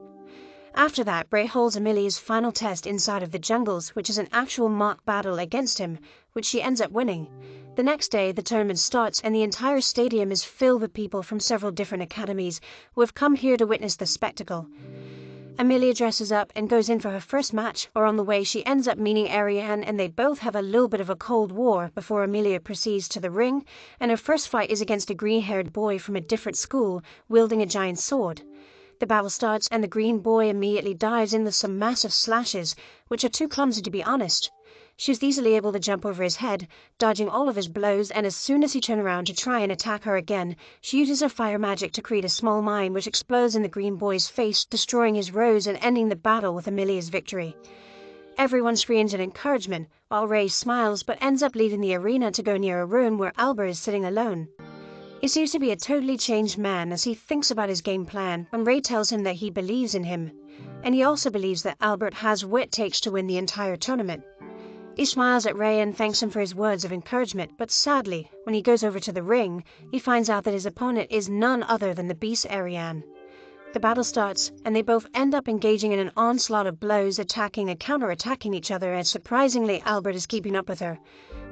After that, Ray holds Amelia's final test inside of the jungles, which is an actual mock battle against him, which she ends up winning. The next day, the tournament starts and the entire stadium is filled with people from several different academies who have come here to witness the spectacle. Amelia dresses up and goes in for her first match, or on the way she ends up meeting Ariane, and they both have a little bit of a cold war before Amelia proceeds to the ring, and her first fight is against a green-haired boy from a different school wielding a giant sword. The battle starts and the green boy immediately dives in with some massive slashes, which are too clumsy to be honest. She was easily able to jump over his head, dodging all of his blows, and as soon as he turned around to try and attack her again, she uses her fire magic to create a small mine which explodes in the green boy's face, destroying his rose and ending the battle with Amelia's victory. Everyone screams in encouragement, while Ray smiles but ends up leaving the arena to go near a room where Albert is sitting alone. He seems to be a totally changed man as he thinks about his game plan when Ray tells him that he believes in him, and he also believes that Albert has what it takes to win the entire tournament. He smiles at Ray and thanks him for his words of encouragement, but sadly, when he goes over to the ring, he finds out that his opponent is none other than the beast Ariane. The battle starts, and they both end up engaging in an onslaught of blows, attacking and counter-attacking each other, and surprisingly Albert is keeping up with her.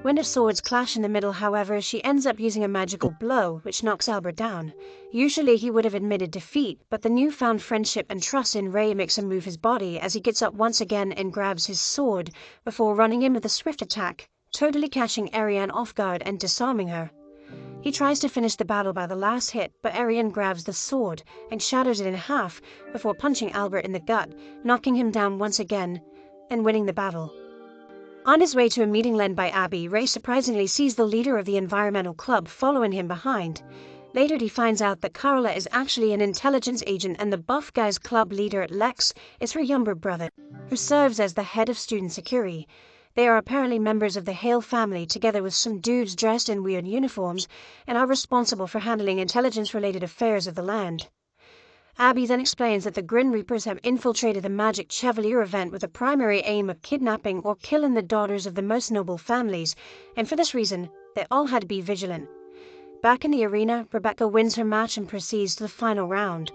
When the swords clash in the middle, however, she ends up using a magical blow, which knocks Albert down. Usually he would have admitted defeat, but the newfound friendship and trust in Ray makes him move his body as he gets up once again and grabs his sword, before running in with a swift attack, totally catching Ariane off guard and disarming her. He tries to finish the battle by the last hit, but Ariane grabs the sword and shatters it in half before punching Albert in the gut, knocking him down once again and winning the battle. On his way to a meeting led by Abby, Ray surprisingly sees the leader of the environmental club following him behind. Later he finds out that Carla is actually an intelligence agent and the buff guy's club leader, Lex, is her younger brother, who serves as the head of student security. They are apparently members of the Hale family, together with some dudes dressed in weird uniforms, and are responsible for handling intelligence-related affairs of the land. Abby then explains that the Grin Reapers have infiltrated the Magic Chevalier event with the primary aim of kidnapping or killing the daughters of the most noble families, and for this reason, they all had to be vigilant. Back in the arena, Rebecca wins her match and proceeds to the final round.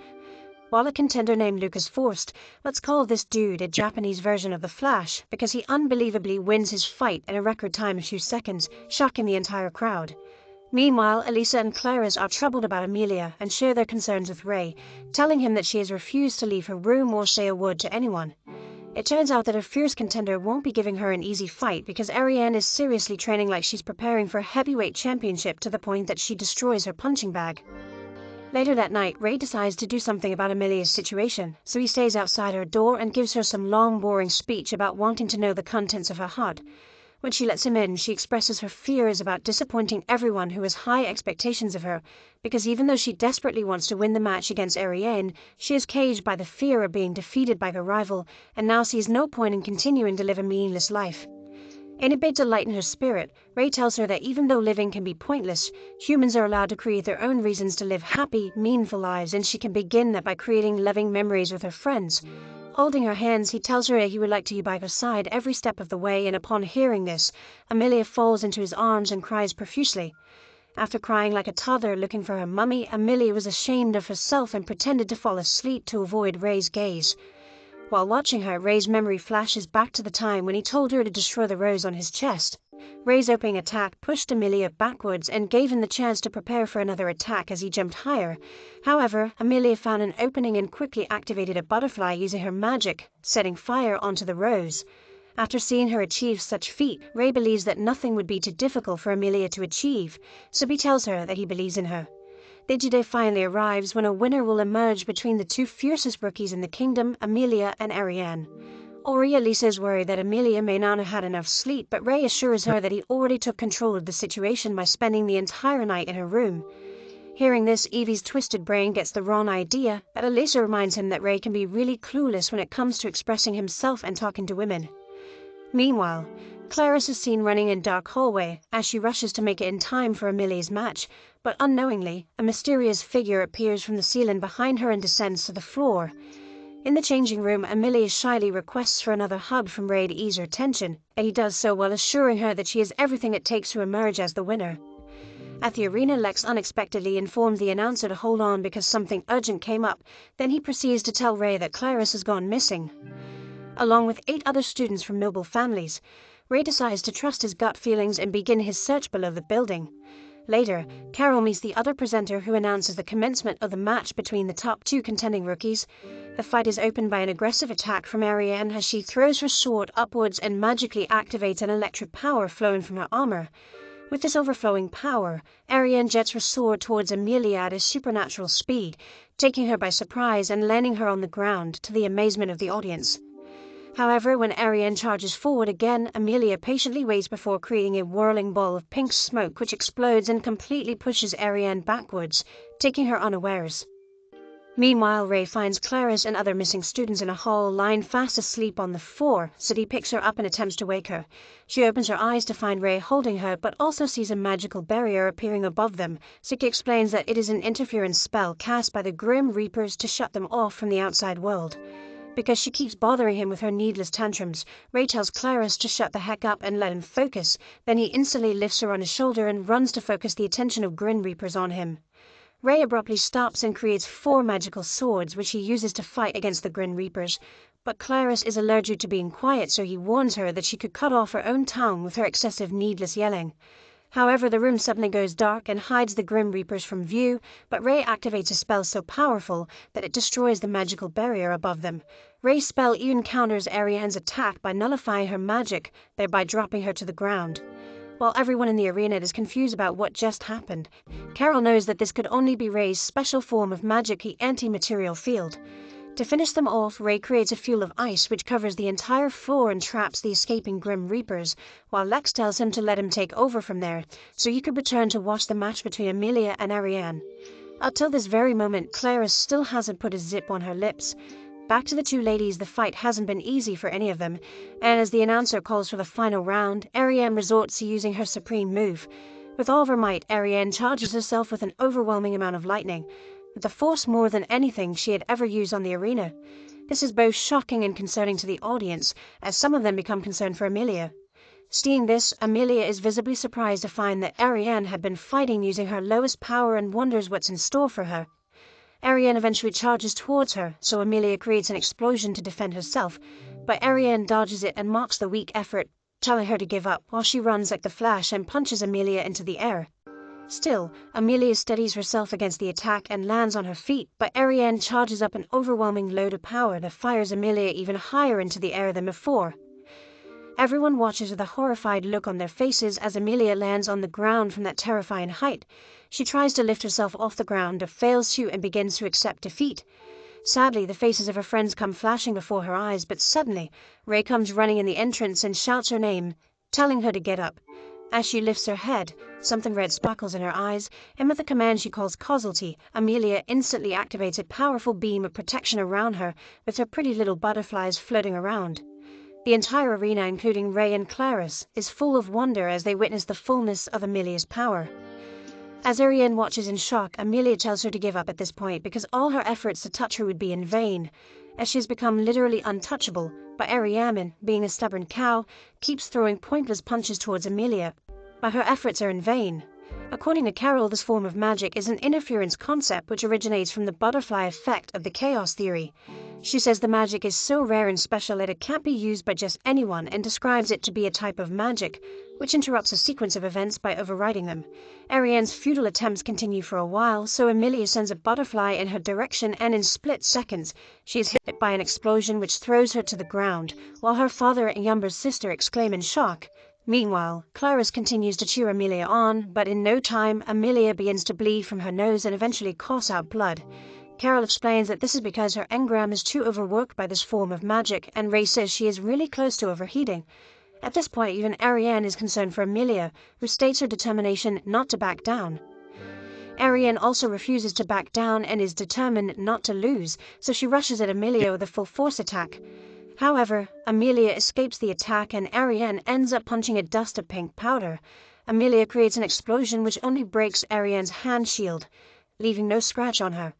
While a contender named Lucas Forst, let's call this dude a Japanese version of the Flash, because he unbelievably wins his fight in a record time of 2 seconds, shocking the entire crowd. Meanwhile, Elisa and Clarice are troubled about Amelia and share their concerns with Ray, telling him that she has refused to leave her room or say a word to anyone. It turns out that a fierce contender won't be giving her an easy fight because Ariane is seriously training like she's preparing for a heavyweight championship to the point that she destroys her punching bag. Later that night, Ray decides to do something about Amelia's situation, so he stays outside her door and gives her some long, boring speech about wanting to know the contents of her heart. When she lets him in, she expresses her fears about disappointing everyone who has high expectations of her, because even though she desperately wants to win the match against Ariane, she is caged by the fear of being defeated by her rival, and now sees no point in continuing to live a meaningless life. In a bid to lighten her spirit, Ray tells her that even though living can be pointless, humans are allowed to create their own reasons to live happy, meaningful lives, and she can begin that by creating loving memories with her friends. Holding her hands, he tells her that he would like to be by her side every step of the way, and upon hearing this, Amelia falls into his arms and cries profusely. After crying like a toddler looking for her mummy, Amelia was ashamed of herself and pretended to fall asleep to avoid Ray's gaze. While watching her, Ray's memory flashes back to the time when he told her to destroy the rose on his chest. Ray's opening attack pushed Amelia backwards and gave him the chance to prepare for another attack as he jumped higher. However, Amelia found an opening and quickly activated a butterfly using her magic, setting fire onto the rose. After seeing her achieve such feat, Ray believes that nothing would be too difficult for Amelia to achieve, so he tells her that he believes in her. The day finally arrives when a winner will emerge between the two fiercest rookies in the kingdom, Amelia and Ariane. Elisa is worried that Amelia may not have had enough sleep, but Ray assures her that he already took control of the situation by spending the entire night in her room. Hearing this, Evie's twisted brain gets the wrong idea, but Elisa reminds him that Ray can be really clueless when it comes to expressing himself and talking to women. Meanwhile, Clarice is seen running in dark hallway as she rushes to make it in time for Amelia's match, but unknowingly, a mysterious figure appears from the ceiling behind her and descends to the floor. In the changing room, Amelia shyly requests for another hug from Ray to ease her tension, and he does so while assuring her that she has everything it takes to emerge as the winner. At the arena, Lex unexpectedly informs the announcer to hold on because something urgent came up, then he proceeds to tell Ray that Clarice has gone missing. Along with 8 other students from noble families, Ray decides to trust his gut feelings and begin his search below the building. Later, Carol meets the other presenter who announces the commencement of the match between the top 2 contending rookies. The fight is opened by an aggressive attack from Ariane as she throws her sword upwards and magically activates an electric power flowing from her armor. With this overflowing power, Ariane jets her sword towards Amelia at a supernatural speed, taking her by surprise and landing her on the ground to the amazement of the audience. However, when Ariane charges forward again, Amelia patiently waits before creating a whirling ball of pink smoke which explodes and completely pushes Ariane backwards, taking her unawares. Meanwhile, Ray finds Clarice and other missing students in a hall lying fast asleep on the floor, so he picks her up and attempts to wake her. She opens her eyes to find Ray holding her, but also sees a magical barrier appearing above them, so he explains that it is an interference spell cast by the Grim Reapers to shut them off from the outside world. Because she keeps bothering him with her needless tantrums, Ray tells Clarice to shut the heck up and let him focus, then he instantly lifts her on his shoulder and runs to focus the attention of Grim Reapers on him. Ray abruptly stops and creates 4 magical swords which he uses to fight against the Grim Reapers, but Clarice is allergic to being quiet, so he warns her that she could cut off her own tongue with her excessive needless yelling. However, the room suddenly goes dark and hides the Grim Reapers from view, but Ray activates a spell so powerful that it destroys the magical barrier above them. Ray's spell even counters Ariane's attack by nullifying her magic, thereby dropping her to the ground. While everyone in the arena is confused about what just happened, Carol knows that this could only be Ray's special form of magic, the anti-material field. To finish them off, Ray creates a field of ice which covers the entire floor and traps the escaping Grim Reapers, while Lex tells him to let him take over from there, so he could return to watch the match between Amelia and Ariane. Up till this very moment, Clarice still hasn't put a zip on her lips. Back to the 2 ladies, the fight hasn't been easy for any of them, and as the announcer calls for the final round, Ariane resorts to using her supreme move. With all of her might, Ariane charges herself with an overwhelming amount of lightning, with the force more than anything she had ever used on the arena. This is both shocking and concerning to the audience, as some of them become concerned for Amelia. Seeing this, Amelia is visibly surprised to find that Ariane had been fighting using her lowest power and wonders what's in store for her. Ariane eventually charges towards her, so Amelia creates an explosion to defend herself, but Ariane dodges it and mocks the weak effort, telling her to give up while she runs like the Flash and punches Amelia into the air. Still, Amelia steadies herself against the attack and lands on her feet, but Ariane charges up an overwhelming load of power that fires Amelia even higher into the air than before. Everyone watches with a horrified look on their faces as Amelia lands on the ground from that terrifying height. She tries to lift herself off the ground, but fails to and begins to accept defeat. Sadly, the faces of her friends come flashing before her eyes, but suddenly, Ray comes running in the entrance and shouts her name, telling her to get up. As she lifts her head, something red sparkles in her eyes, and with a command she calls causality, Amelia instantly activates a powerful beam of protection around her, with her pretty little butterflies floating around. The entire arena, including Ray and Clarice, is full of wonder as they witness the fullness of Amelia's power. As Ariane watches in shock, Amelia tells her to give up at this point because all her efforts to touch her would be in vain, as she has become literally untouchable, but Ariane, being a stubborn cow, keeps throwing pointless punches towards Amelia, but her efforts are in vain. According to Carol, this form of magic is an interference concept which originates from the butterfly effect of the chaos theory. She says the magic is so rare and special that it can't be used by just anyone and describes it to be a type of magic, which interrupts a sequence of events by overriding them. Ariane's futile attempts continue for a while, so Amelia sends a butterfly in her direction and in split seconds, she is hit by an explosion which throws her to the ground, while her father and younger sister exclaim in shock. Meanwhile, Clarice continues to cheer Amelia on, but in no time, Amelia begins to bleed from her nose and eventually coughs out blood. Carol explains that this is because her engram is too overworked by this form of magic, and Ray says she is really close to overheating. At this point, even Ariane is concerned for Amelia, who states her determination not to back down. Ariane also refuses to back down and is determined not to lose, so she rushes at Amelia with a full force attack. However, Amelia escapes the attack and Ariane ends up punching a dust of pink powder. Amelia creates an explosion which only breaks Ariane's hand shield, leaving no scratch on her.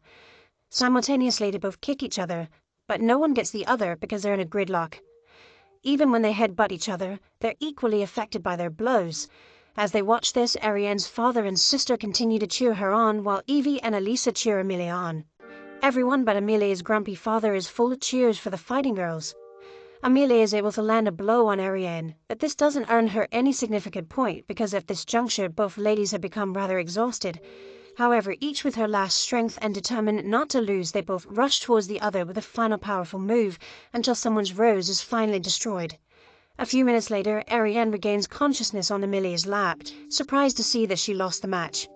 Simultaneously, they both kick each other, but no one gets the other because they're in a gridlock. Even when they headbutt each other, they're equally affected by their blows. As they watch this, Ariane's father and sister continue to cheer her on, while Evie and Elisa cheer Amelia on. Everyone but Amelia's grumpy father is full of cheers for the fighting girls. Amelia is able to land a blow on Ariane, but this doesn't earn her any significant point because at this juncture both ladies have become rather exhausted. However, each with her last strength and determined not to lose, they both rush towards the other with a final powerful move until someone's rose is finally destroyed. A few minutes later, Ariane regains consciousness on Amelia's lap, surprised to see that she lost the match.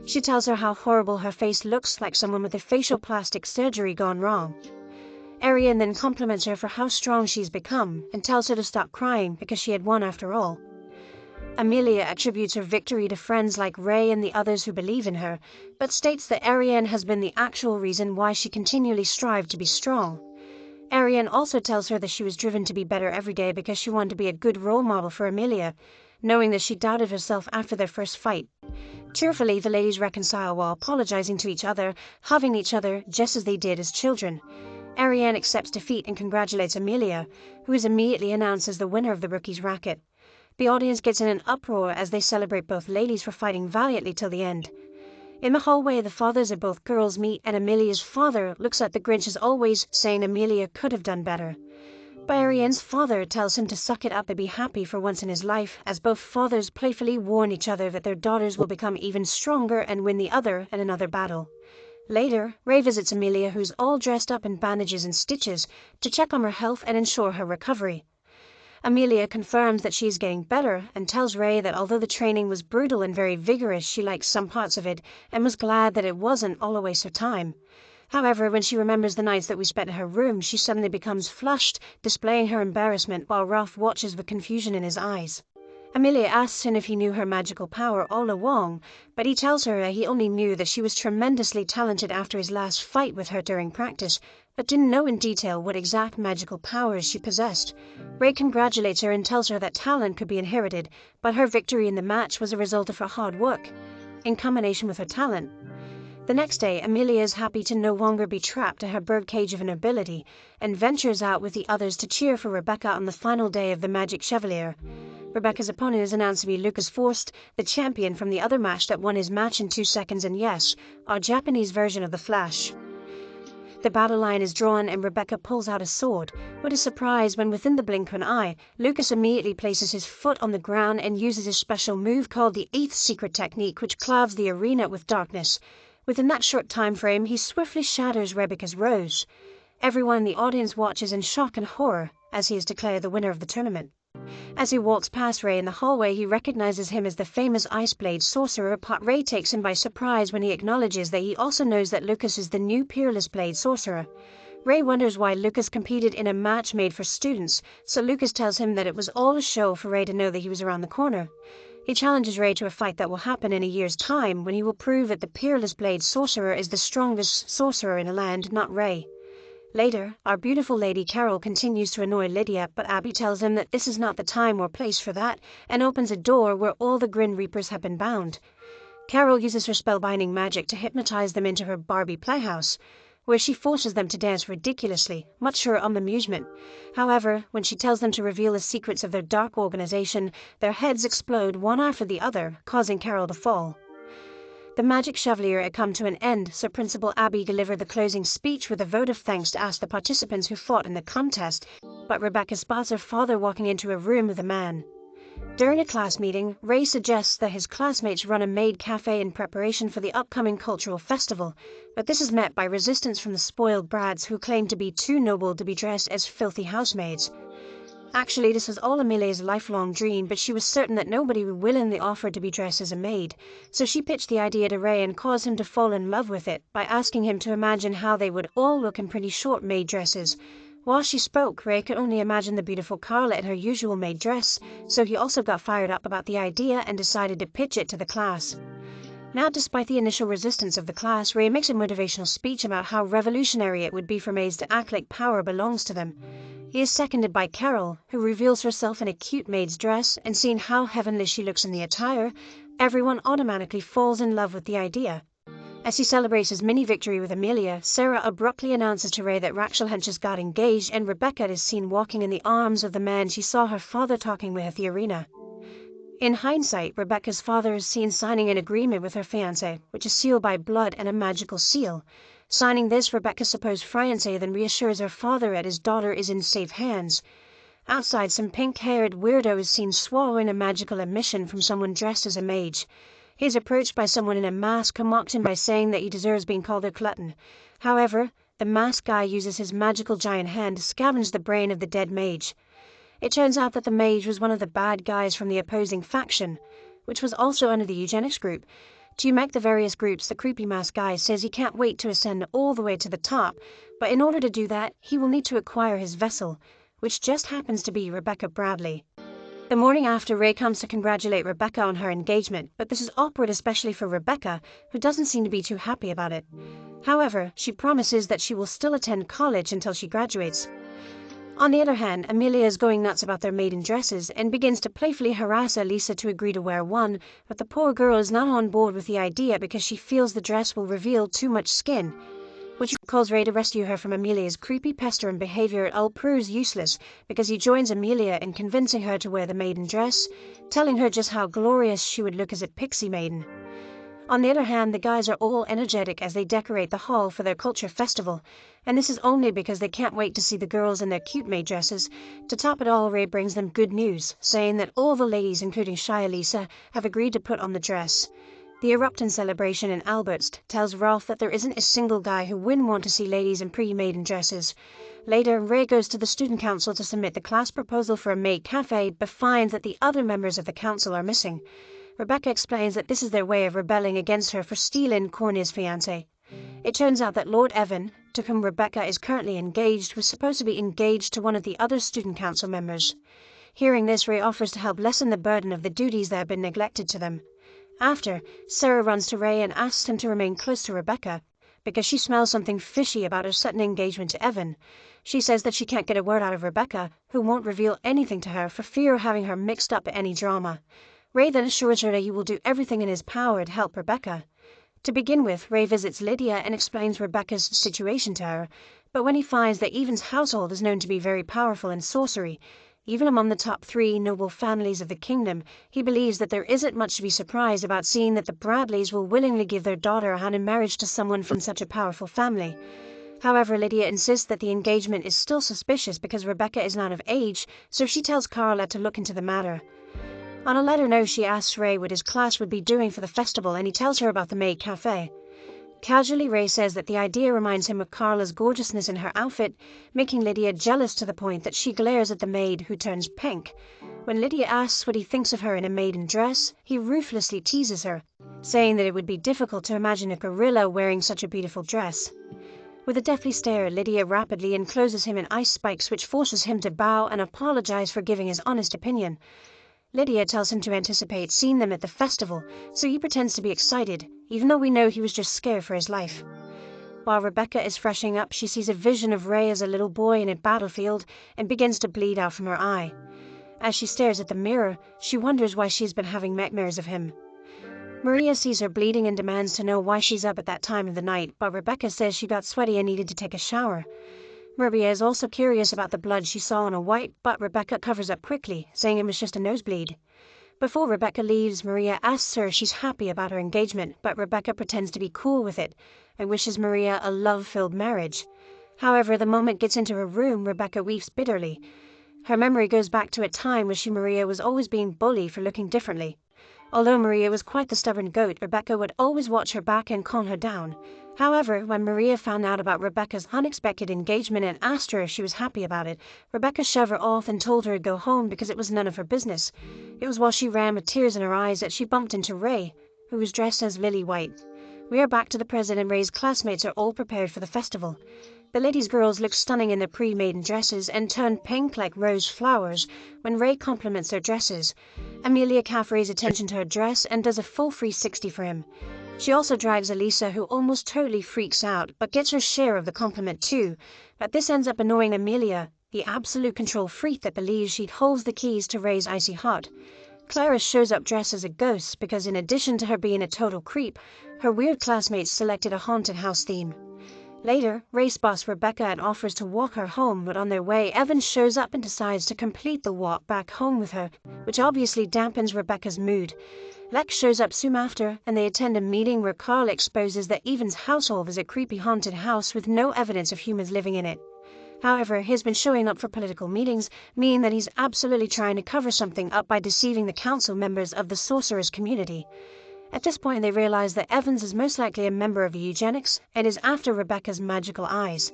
She tells her how horrible her face looks, like someone with a facial plastic surgery gone wrong. Ariane then compliments her for how strong she's become and tells her to stop crying because she had won after all. Amelia attributes her victory to friends like Ray and the others who believe in her, but states that Ariane has been the actual reason why she continually strived to be strong. Ariane also tells her that she was driven to be better every day because she wanted to be a good role model for Amelia, knowing that she doubted herself after their first fight. Cheerfully, the ladies reconcile while apologizing to each other, hugging each other just as they did as children. Ariane accepts defeat and congratulates Amelia, who is immediately announced as the winner of the rookies' racket. The audience gets in an uproar as they celebrate both ladies for fighting valiantly till the end. In the hallway, the fathers of both girls meet and Amelia's father looks at the Grinch as always, saying Amelia could have done better. But Ariane's father tells him to suck it up and be happy for once in his life, as both fathers playfully warn each other that their daughters will become even stronger and win the other in another battle. Later, Ray visits Amelia, who's all dressed up in bandages and stitches, to check on her health and ensure her recovery. Amelia confirms that she is getting better and tells Ray that although the training was brutal and very vigorous, she liked some parts of it and was glad that it wasn't all a waste of time. However, when she remembers the nights that we spent in her room, she suddenly becomes flushed, displaying her embarrassment while Ralph watches with confusion in his eyes. Amelia asks him if he knew her magical power all along, but he tells her that he only knew that she was tremendously talented after his last fight with her during practice, but didn't know in detail what exact magical powers she possessed. Ray congratulates her and tells her that talent could be inherited, but her victory in the match was a result of her hard work, in combination with her talent. The next day, Amelia is happy to no longer be trapped in her birdcage of nobility, and ventures out with the others to cheer for Rebecca on the final day of the Magic Chevalier. Rebecca's opponent is announced to be Lucas Forst, the champion from the other match that won his match in 2 seconds, and yes, our Japanese version of the Flash. The battle line is drawn and Rebecca pulls out a sword. What a surprise when within the blink of an eye, Lucas immediately places his foot on the ground and uses his special move called the 8th secret technique, which clouds the arena with darkness. Within that short time frame, he swiftly shatters Rebecca's rose. Everyone in the audience watches in shock and horror as he is declared the winner of the tournament. As he walks past Ray in the hallway, he recognizes him as the famous Ice Blade sorcerer, but Ray takes him by surprise when he acknowledges that he also knows that Lucas is the new Peerless Blade sorcerer. Ray wonders why Lucas competed in a match made for students, so Lucas tells him that it was all a show for Ray to know that he was around the corner. He challenges Ray to a fight that will happen in a year's time when he will prove that the Peerless Blade sorcerer is the strongest sorcerer in the land, not Ray. Later, our beautiful Lady Carol continues to annoy Lydia, but Abby tells him that this is not the time or place for that, and opens a door where all the Grin Reapers have been bound. Carol uses her spellbinding magic to hypnotize them into her Barbie playhouse, where she forces them to dance ridiculously, much to her own amusement. However, when she tells them to reveal the secrets of their dark organization, their heads explode one after the other, causing Carol to fall. The Magic Chevalier had come to an end, so Principal Abby delivered the closing speech with a vote of thanks to ask the participants who fought in the contest, but Rebecca spots her father walking into a room with a man. During a class meeting, Ray suggests that his classmates run a maid cafe in preparation for the upcoming cultural festival, but this is met by resistance from the spoiled brads who claim to be too noble to be dressed as filthy housemaids. Actually, this was all Amelia's lifelong dream, but she was certain that nobody would willingly offer to be dressed as a maid, so she pitched the idea to Ray and caused him to fall in love with it by asking him to imagine how they would all look in pretty short maid dresses. While she spoke, Ray could only imagine the beautiful Carla in her usual maid dress, so he also got fired up about the idea and decided to pitch it to the class. Now, despite the initial resistance of the class, Ray makes a motivational speech about how revolutionary it would be for maids to act like power belongs to them. He is seconded by Carol, who reveals herself in a cute maid's dress, and seeing how heavenly she looks in the attire, everyone automatically falls in love with the idea. As he celebrates his mini-victory with Amelia, Sarah abruptly announces to Ray that Rachel had just got engaged, and Rebecca is seen walking in the arms of the man she saw her father talking with at the arena. In hindsight, Rebecca's father is seen signing an agreement with her fiancé, which is sealed by blood and a magical seal. Signing this, Rebecca's supposed fiancé then reassures her father that his daughter is in safe hands. Outside, some pink-haired weirdo is seen swallowing a magical emission from someone dressed as a mage. He is approached by someone in a mask who mocks him by saying that he deserves being called a glutton. However, the masked guy uses his magical giant hand to scavenge the brain of the dead mage. It turns out that the mage was one of the bad guys from the opposing faction, which was also under the eugenics group. To unite the various groups, the creepy masked guy says he can't wait to ascend all the way to the top, but in order to do that, he will need to acquire his vessel, which just happens to be Rebecca Bradley. The morning after, Ray comes to congratulate Rebecca on her engagement, but this is awkward especially for Rebecca, who doesn't seem to be too happy about it. However, she promises that she will still attend college until she graduates. On the other hand, Amelia is going nuts about their maiden dresses and begins to playfully harass Elisa to agree to wear one, but the poor girl is not on board with the idea because she feels the dress will reveal too much skin, which calls Ray to rescue her from Amelia's creepy pester and behavior. It all proves useless because he joins Amelia in convincing her to wear the maiden dress, telling her just how glorious she would look as a pixie maiden. On the other hand, the guys are all energetic as they decorate the hall for their culture festival, and this is only because they can't wait to see the girls in their cute maid dresses. To top it all, Ray brings them good news, saying that all the ladies, including shy Elisa, have agreed to put on the dress. The erupting celebration in Albertst tells Rolf that there isn't a single guy who wouldn't want to see ladies in pre-maiden dresses. Later, Ray goes to the student council to submit the class proposal for a maid cafe, but finds that the other members of the council are missing. Rebecca explains that this is their way of rebelling against her for stealing Corney's fiancé. It turns out that Lord Evan, to whom Rebecca is currently engaged, was supposed to be engaged to one of the other student council members. Hearing this, Ray offers to help lessen the burden of the duties that have been neglected to them. After, Sarah runs to Ray and asks him to remain close to Rebecca, because she smells something fishy about her sudden engagement to Evan. She says that she can't get a word out of Rebecca, who won't reveal anything to her for fear of having her mixed up in any drama. Ray then assures her that he will do everything in his power to help Rebecca. To begin with, Ray visits Lydia and explains Rebecca's situation to her, but when he finds that Evan's household is known to be very powerful in sorcery, even among the top 3 noble families of the kingdom, he believes that there isn't much to be surprised about seeing that the Bradleys will willingly give their daughter a hand in marriage to someone from such a powerful family. However, Lydia insists that the engagement is still suspicious because Rebecca is not of age, so she tells Carla to look into the matter. On a lighter note, she asks Ray what his class would be doing for the festival, and he tells her about the maid cafe. Casually, Ray says that the idea reminds him of Carla's gorgeousness in her outfit, making Lydia jealous to the point that she glares at the maid, who turns pink. When Lydia asks what he thinks of her in a maiden dress, he ruthlessly teases her, saying that it would be difficult to imagine a gorilla wearing such a beautiful dress. With a deathly stare, Lydia rapidly encloses him in ice spikes, which forces him to bow and apologize for giving his honest opinion. Lydia tells him to anticipate seeing them at the festival, so he pretends to be excited, even though we know he was just scared for his life. While Rebecca is freshening up, she sees a vision of Ray as a little boy in a battlefield and begins to bleed out from her eye. As she stares at the mirror, she wonders why she has been having nightmares of him. Maria sees her bleeding and demands to know why she's up at that time of the night, but Rebecca says she got sweaty and needed to take a shower. Maria is also curious about the blood she saw on a white, but Rebecca covers up quickly, saying it was just a nosebleed. Before Rebecca leaves, Maria asks her if she's happy about her engagement, but Rebecca pretends to be cool with it and wishes Maria a love-filled marriage. However, the moment gets into her room, Rebecca weeps bitterly. Her memory goes back to a time when Maria was always being bullied for looking differently. Although Maria was quite the stubborn goat, Rebecca would always watch her back and calm her down. However, when Maria found out about Rebecca's unexpected engagement and asked her if she was happy about it, Rebecca shoved her off and told her to go home because it was none of her business. It was while she ran with tears in her eyes that she bumped into Ray, who was dressed as Lily White. We are back to the present, and Ray's classmates are all prepared for the festival. The ladies' girls look stunning in their pre-maiden dresses and turn pink like rose flowers when Ray compliments their dresses. Amelia rays attention to her dress and does a full 360 for him. She also drags Elisa, who almost totally freaks out, but gets her share of the compliment too, but this ends up annoying Amelia, the absolute control freak that believes she holds the keys to Ray's icy heart. Clarice shows up dressed as a ghost because in addition to her being a total creep, her weird classmates selected a haunted house theme. Later, Ray's boss Rebecca offers to walk her home, but on their way, Evan shows up and decides to complete the walk back home with her, which obviously dampens Rebecca's mood. Lex shows up soon after, and they attend a meeting where Carl exposes that Evan's household is a creepy haunted house with no evidence of humans living in it. However, he's been showing up for political meetings, meaning that he's absolutely trying to cover something up by deceiving the council members of the sorcerer's community. At this point, they realize that Evans is most likely a member of eugenics and is after Rebecca's magical eyes.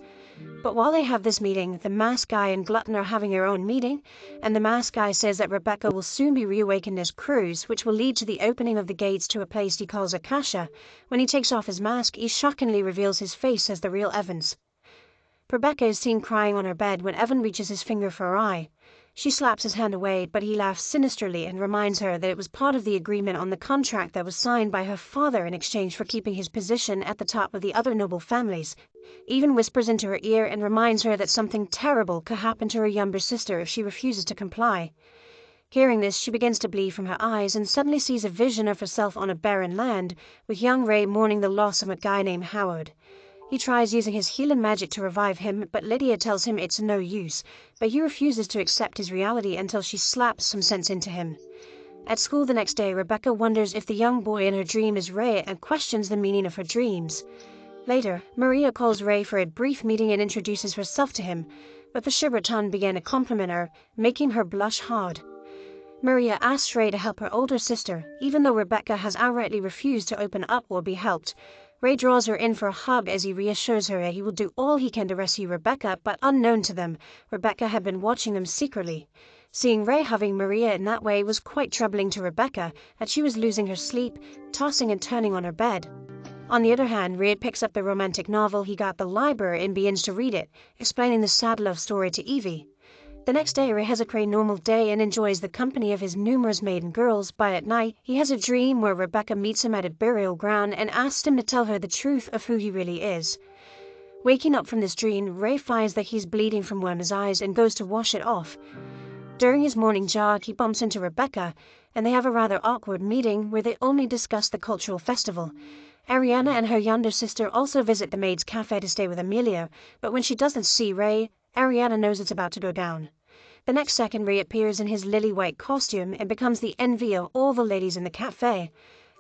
But while they have this meeting, the masked guy and Glutton are having their own meeting, and the masked guy says that Rebecca will soon be reawakened as Cruz, which will lead to the opening of the gates to a place he calls Akasha. When he takes off his mask, he shockingly reveals his face as the real Evans. Rebecca is seen crying on her bed when Evan reaches his finger for her eye. She slaps his hand away, but he laughs sinisterly and reminds her that it was part of the agreement on the contract that was signed by her father in exchange for keeping his position at the top of the other noble families. Even whispers into her ear and reminds her that something terrible could happen to her younger sister if she refuses to comply. Hearing this, she begins to bleed from her eyes and suddenly sees a vision of herself on a barren land, with young Ray mourning the loss of a guy named Howard. He tries using his healing magic to revive him, but Lydia tells him it's no use, but he refuses to accept his reality until she slaps some sense into him. At school the next day, Rebecca wonders if the young boy in her dream is Ray and questions the meaning of her dreams. Later, Maria calls Ray for a brief meeting and introduces herself to him, but the Shiberton began to compliment her, making her blush hard. Maria asks Ray to help her older sister, even though Rebecca has outrightly refused to open up or be helped. Ray draws her in for a hug as he reassures her that he will do all he can to rescue Rebecca, but unknown to them, Rebecca had been watching them secretly. Seeing Ray hugging Maria in that way was quite troubling to Rebecca, as she was losing her sleep, tossing and turning on her bed. On the other hand, Ray picks up the romantic novel he got at the library and begins to read it, explaining the sad love story to Evie. The next day, Ray has a normal day and enjoys the company of his numerous maiden girls, but at night, he has a dream where Rebecca meets him at a burial ground and asks him to tell her the truth of who he really is. Waking up from this dream, Ray finds that he's bleeding from one of his eyes and goes to wash it off. During his morning jog, he bumps into Rebecca, and they have a rather awkward meeting where they only discuss the cultural festival. Ariana and her younger sister also visit the maid's cafe to stay with Amelia, but when she doesn't see Ray, Ariana knows it's about to go down. The next second, Ray appears in his lily-white costume and becomes the envy of all the ladies in the cafe.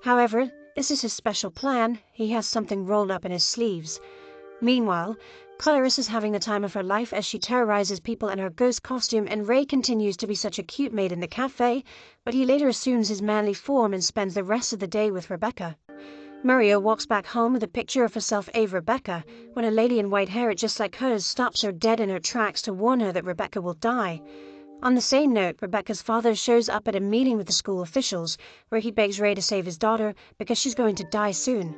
However, this is his special plan. He has something rolled up in his sleeves. Meanwhile, Clarice is having the time of her life as she terrorizes people in her ghost costume, and Ray continues to be such a cute maid in the cafe, but he later assumes his manly form and spends the rest of the day with Rebecca. Maria walks back home with a picture of herself as Rebecca, when a lady in white hair just like hers stops her dead in her tracks to warn her that Rebecca will die. On the same note, Rebecca's father shows up at a meeting with the school officials, where he begs Ray to save his daughter because she's going to die soon.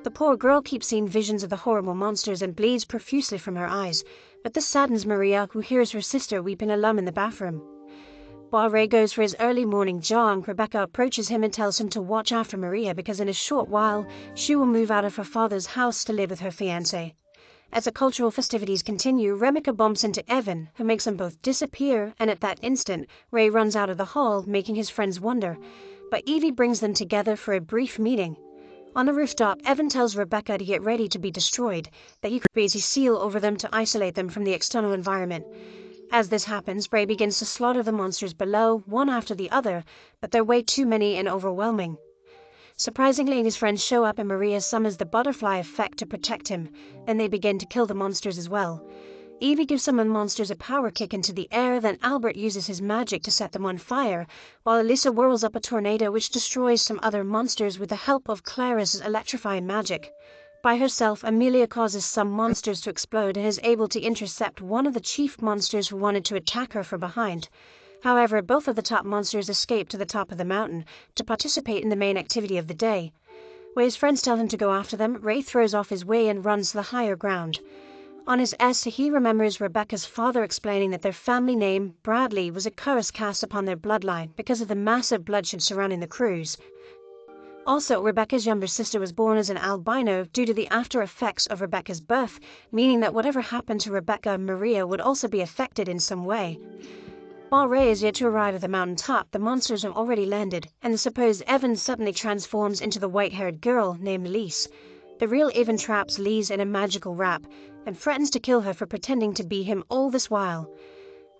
The poor girl keeps seeing visions of the horrible monsters and bleeds profusely from her eyes, but this saddens Maria, who hears her sister weeping alone in the bathroom. While Ray goes for his early morning jog, Rebecca approaches him and tells him to watch after Maria because in a short while, she will move out of her father's house to live with her fiancé. As the cultural festivities continue, Rebecca bumps into Evan, who makes them both disappear, and at that instant, Ray runs out of the hall, making his friends wonder. But Evie brings them together for a brief meeting. On the rooftop, Evan tells Rebecca to get ready to be destroyed, that he creates a seal over them to isolate them from the external environment. As this happens, Ray begins to slaughter the monsters below, one after the other, but they're way too many and overwhelming. Surprisingly, his friends show up and Maria summons the butterfly effect to protect him, and they begin to kill the monsters as well. Evie gives some of the monsters a power kick into the air, then Albert uses his magic to set them on fire, while Elisa whirls up a tornado which destroys some other monsters with the help of Clarice's electrifying magic. By herself, Amelia causes some monsters to explode and is able to intercept one of the chief monsters who wanted to attack her from behind. However, both of the top monsters escape to the top of the mountain to participate in the main activity of the day. When his friends tell him to go after them, Ray throws off his way and runs to the higher ground. On his essay, he remembers Rebecca's father explaining that their family name, Bradley, was a curse cast upon their bloodline because of the massive bloodshed surrounding the cruise. Also, Rebecca's younger sister was born as an albino due to the after effects of Rebecca's birth, meaning that whatever happened to Rebecca and Maria would also be affected in some way. While Ray is yet to arrive at the mountain top, the monsters have already landed, and the supposed Evan suddenly transforms into the white-haired girl named Lise. The real Evan traps Lise in a magical wrap, and threatens to kill her for pretending to be him all this while.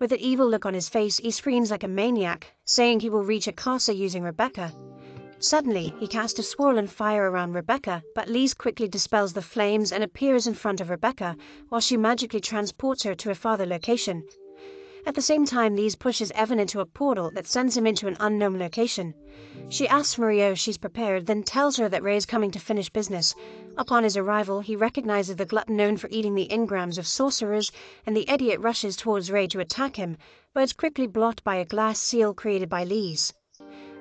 With an evil look on his face, he screams like a maniac, saying he will reach a casa using Rebecca. Suddenly, he casts a swirl and fire around Rebecca, but Lise quickly dispels the flames and appears in front of Rebecca, while she magically transports her to a farther location. At the same time, Lise pushes Evan into a portal that sends him into an unknown location. She asks Maria if she's prepared, then tells her that Ray is coming to finish business. Upon his arrival, he recognizes the glutton known for eating the engrams of sorcerers, and the idiot rushes towards Ray to attack him, but is quickly blocked by a glass seal created by Lise.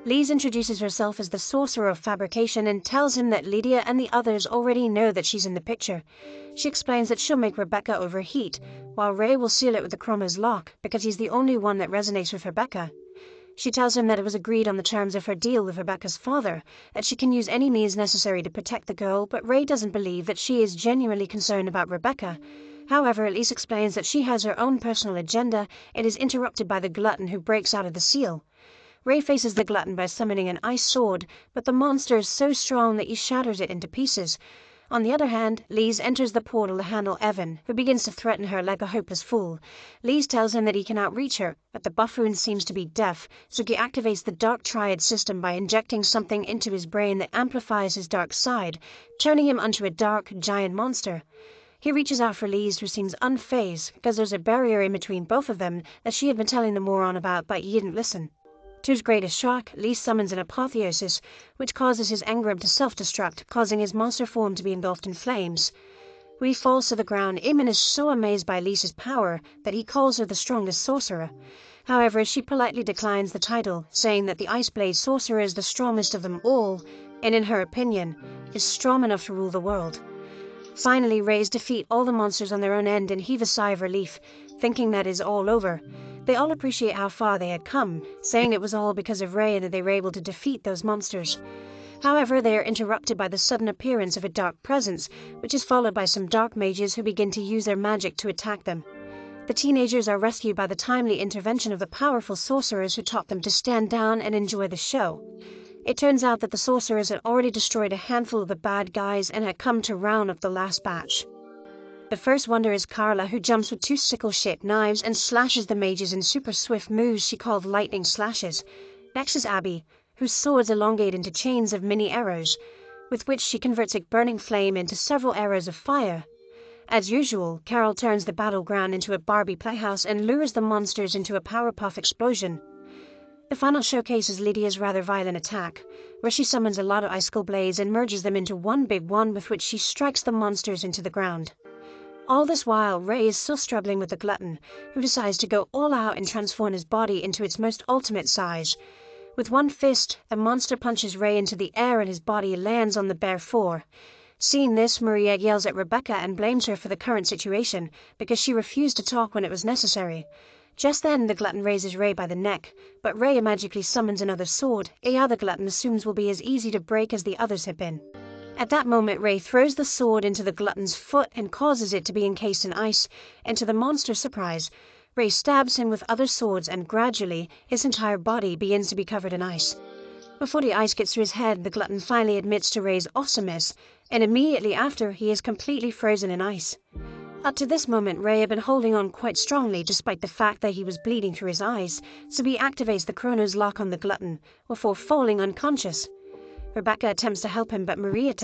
Lise introduces herself as the sorcerer of fabrication and tells him that Lydia and the others already know that she's in the picture. She explains that she'll make Rebecca overheat, while Ray will seal it with the chroma's lock because he's the only one that resonates with Rebecca. She tells him that it was agreed on the terms of her deal with Rebecca's father, that she can use any means necessary to protect the girl, but Ray doesn't believe that she is genuinely concerned about Rebecca. However, Lise explains that she has her own personal agenda and is interrupted by the glutton who breaks out of the seal. Ray faces the glutton by summoning an ice sword, but the monster is so strong that he shatters it into pieces. On the other hand, Lise enters the portal to handle Evan, who begins to threaten her like a hopeless fool. Lise tells him that he can outreach her, but the buffoon seems to be deaf, so he activates the Dark Triad system by injecting something into his brain that amplifies his dark side, turning him into a dark, giant monster. He reaches out for Lise, who seems unfazed because there's a barrier in between both of them that she had been telling the moron about, but he didn't listen. To his greatest shock, Lise summons an apotheosis, which causes his engram to self-destruct, causing his monster form to be engulfed in flames. When he falls to the ground, Eamon is so amazed by Lise's power that he calls her the strongest sorcerer. However, she politely declines the title, saying that the Ice Blade sorcerer is the strongest of them all, and in her opinion, is strong enough to rule the world. Finally, Rays defeat all the monsters on their own end and heave a sigh of relief, thinking that is all over. They all appreciate how far they had come, saying it was all because of Ray and that they were able to defeat those monsters. However, they are interrupted by the sudden appearance of a dark presence, which is followed by some dark mages who begin to use their magic to attack them. The teenagers are rescued by the timely intervention of the powerful sorcerers who taught them to stand down and enjoy the show. It turns out that the sorcerers had already destroyed a handful of the bad guys and had come to round up the last batch. The first wonder is Carla, who jumps with two sickle-shaped knives and slashes the mages in super swift moves she called lightning slashes. Next is Abby, whose swords elongate into chains of mini arrows, with which she converts a burning flame into several arrows of fire. As usual, Carol turns the battleground into a Barbie playhouse and lures the monsters into a Powerpuff explosion. The final showcase is Lydia's rather violent attack, where she summons a lot of icicle blades and merges them into one big one with which she strikes the monsters into the ground. All this while, Ray is still struggling with the glutton, who decides to go all out and transform his body into its most ultimate size. With one fist, the monster punches Ray into the air and his body lands on the bare floor. Seeing this, Maria yells at Rebecca and blames her for the current situation, because she refused to talk when it was necessary. Just then, the glutton raises Ray by the neck, but Ray magically summons another sword, a other glutton assumes will be as easy to break as the others have been. At that moment, Ray throws the sword into the glutton's foot and causes it to be encased in ice, and to the monster's surprise, Ray stabs him with other swords and gradually, his entire body begins to be covered in ice. Before the ice gets to his head, the glutton finally admits to Ray's awesomeness, and immediately after, he is completely frozen in ice. Up to this moment, Ray had been holding on quite strongly despite the fact that he was bleeding through his eyes, so he activates the chrono's lock on the glutton, before falling unconscious. Rebecca attempts to help him, but Maria tells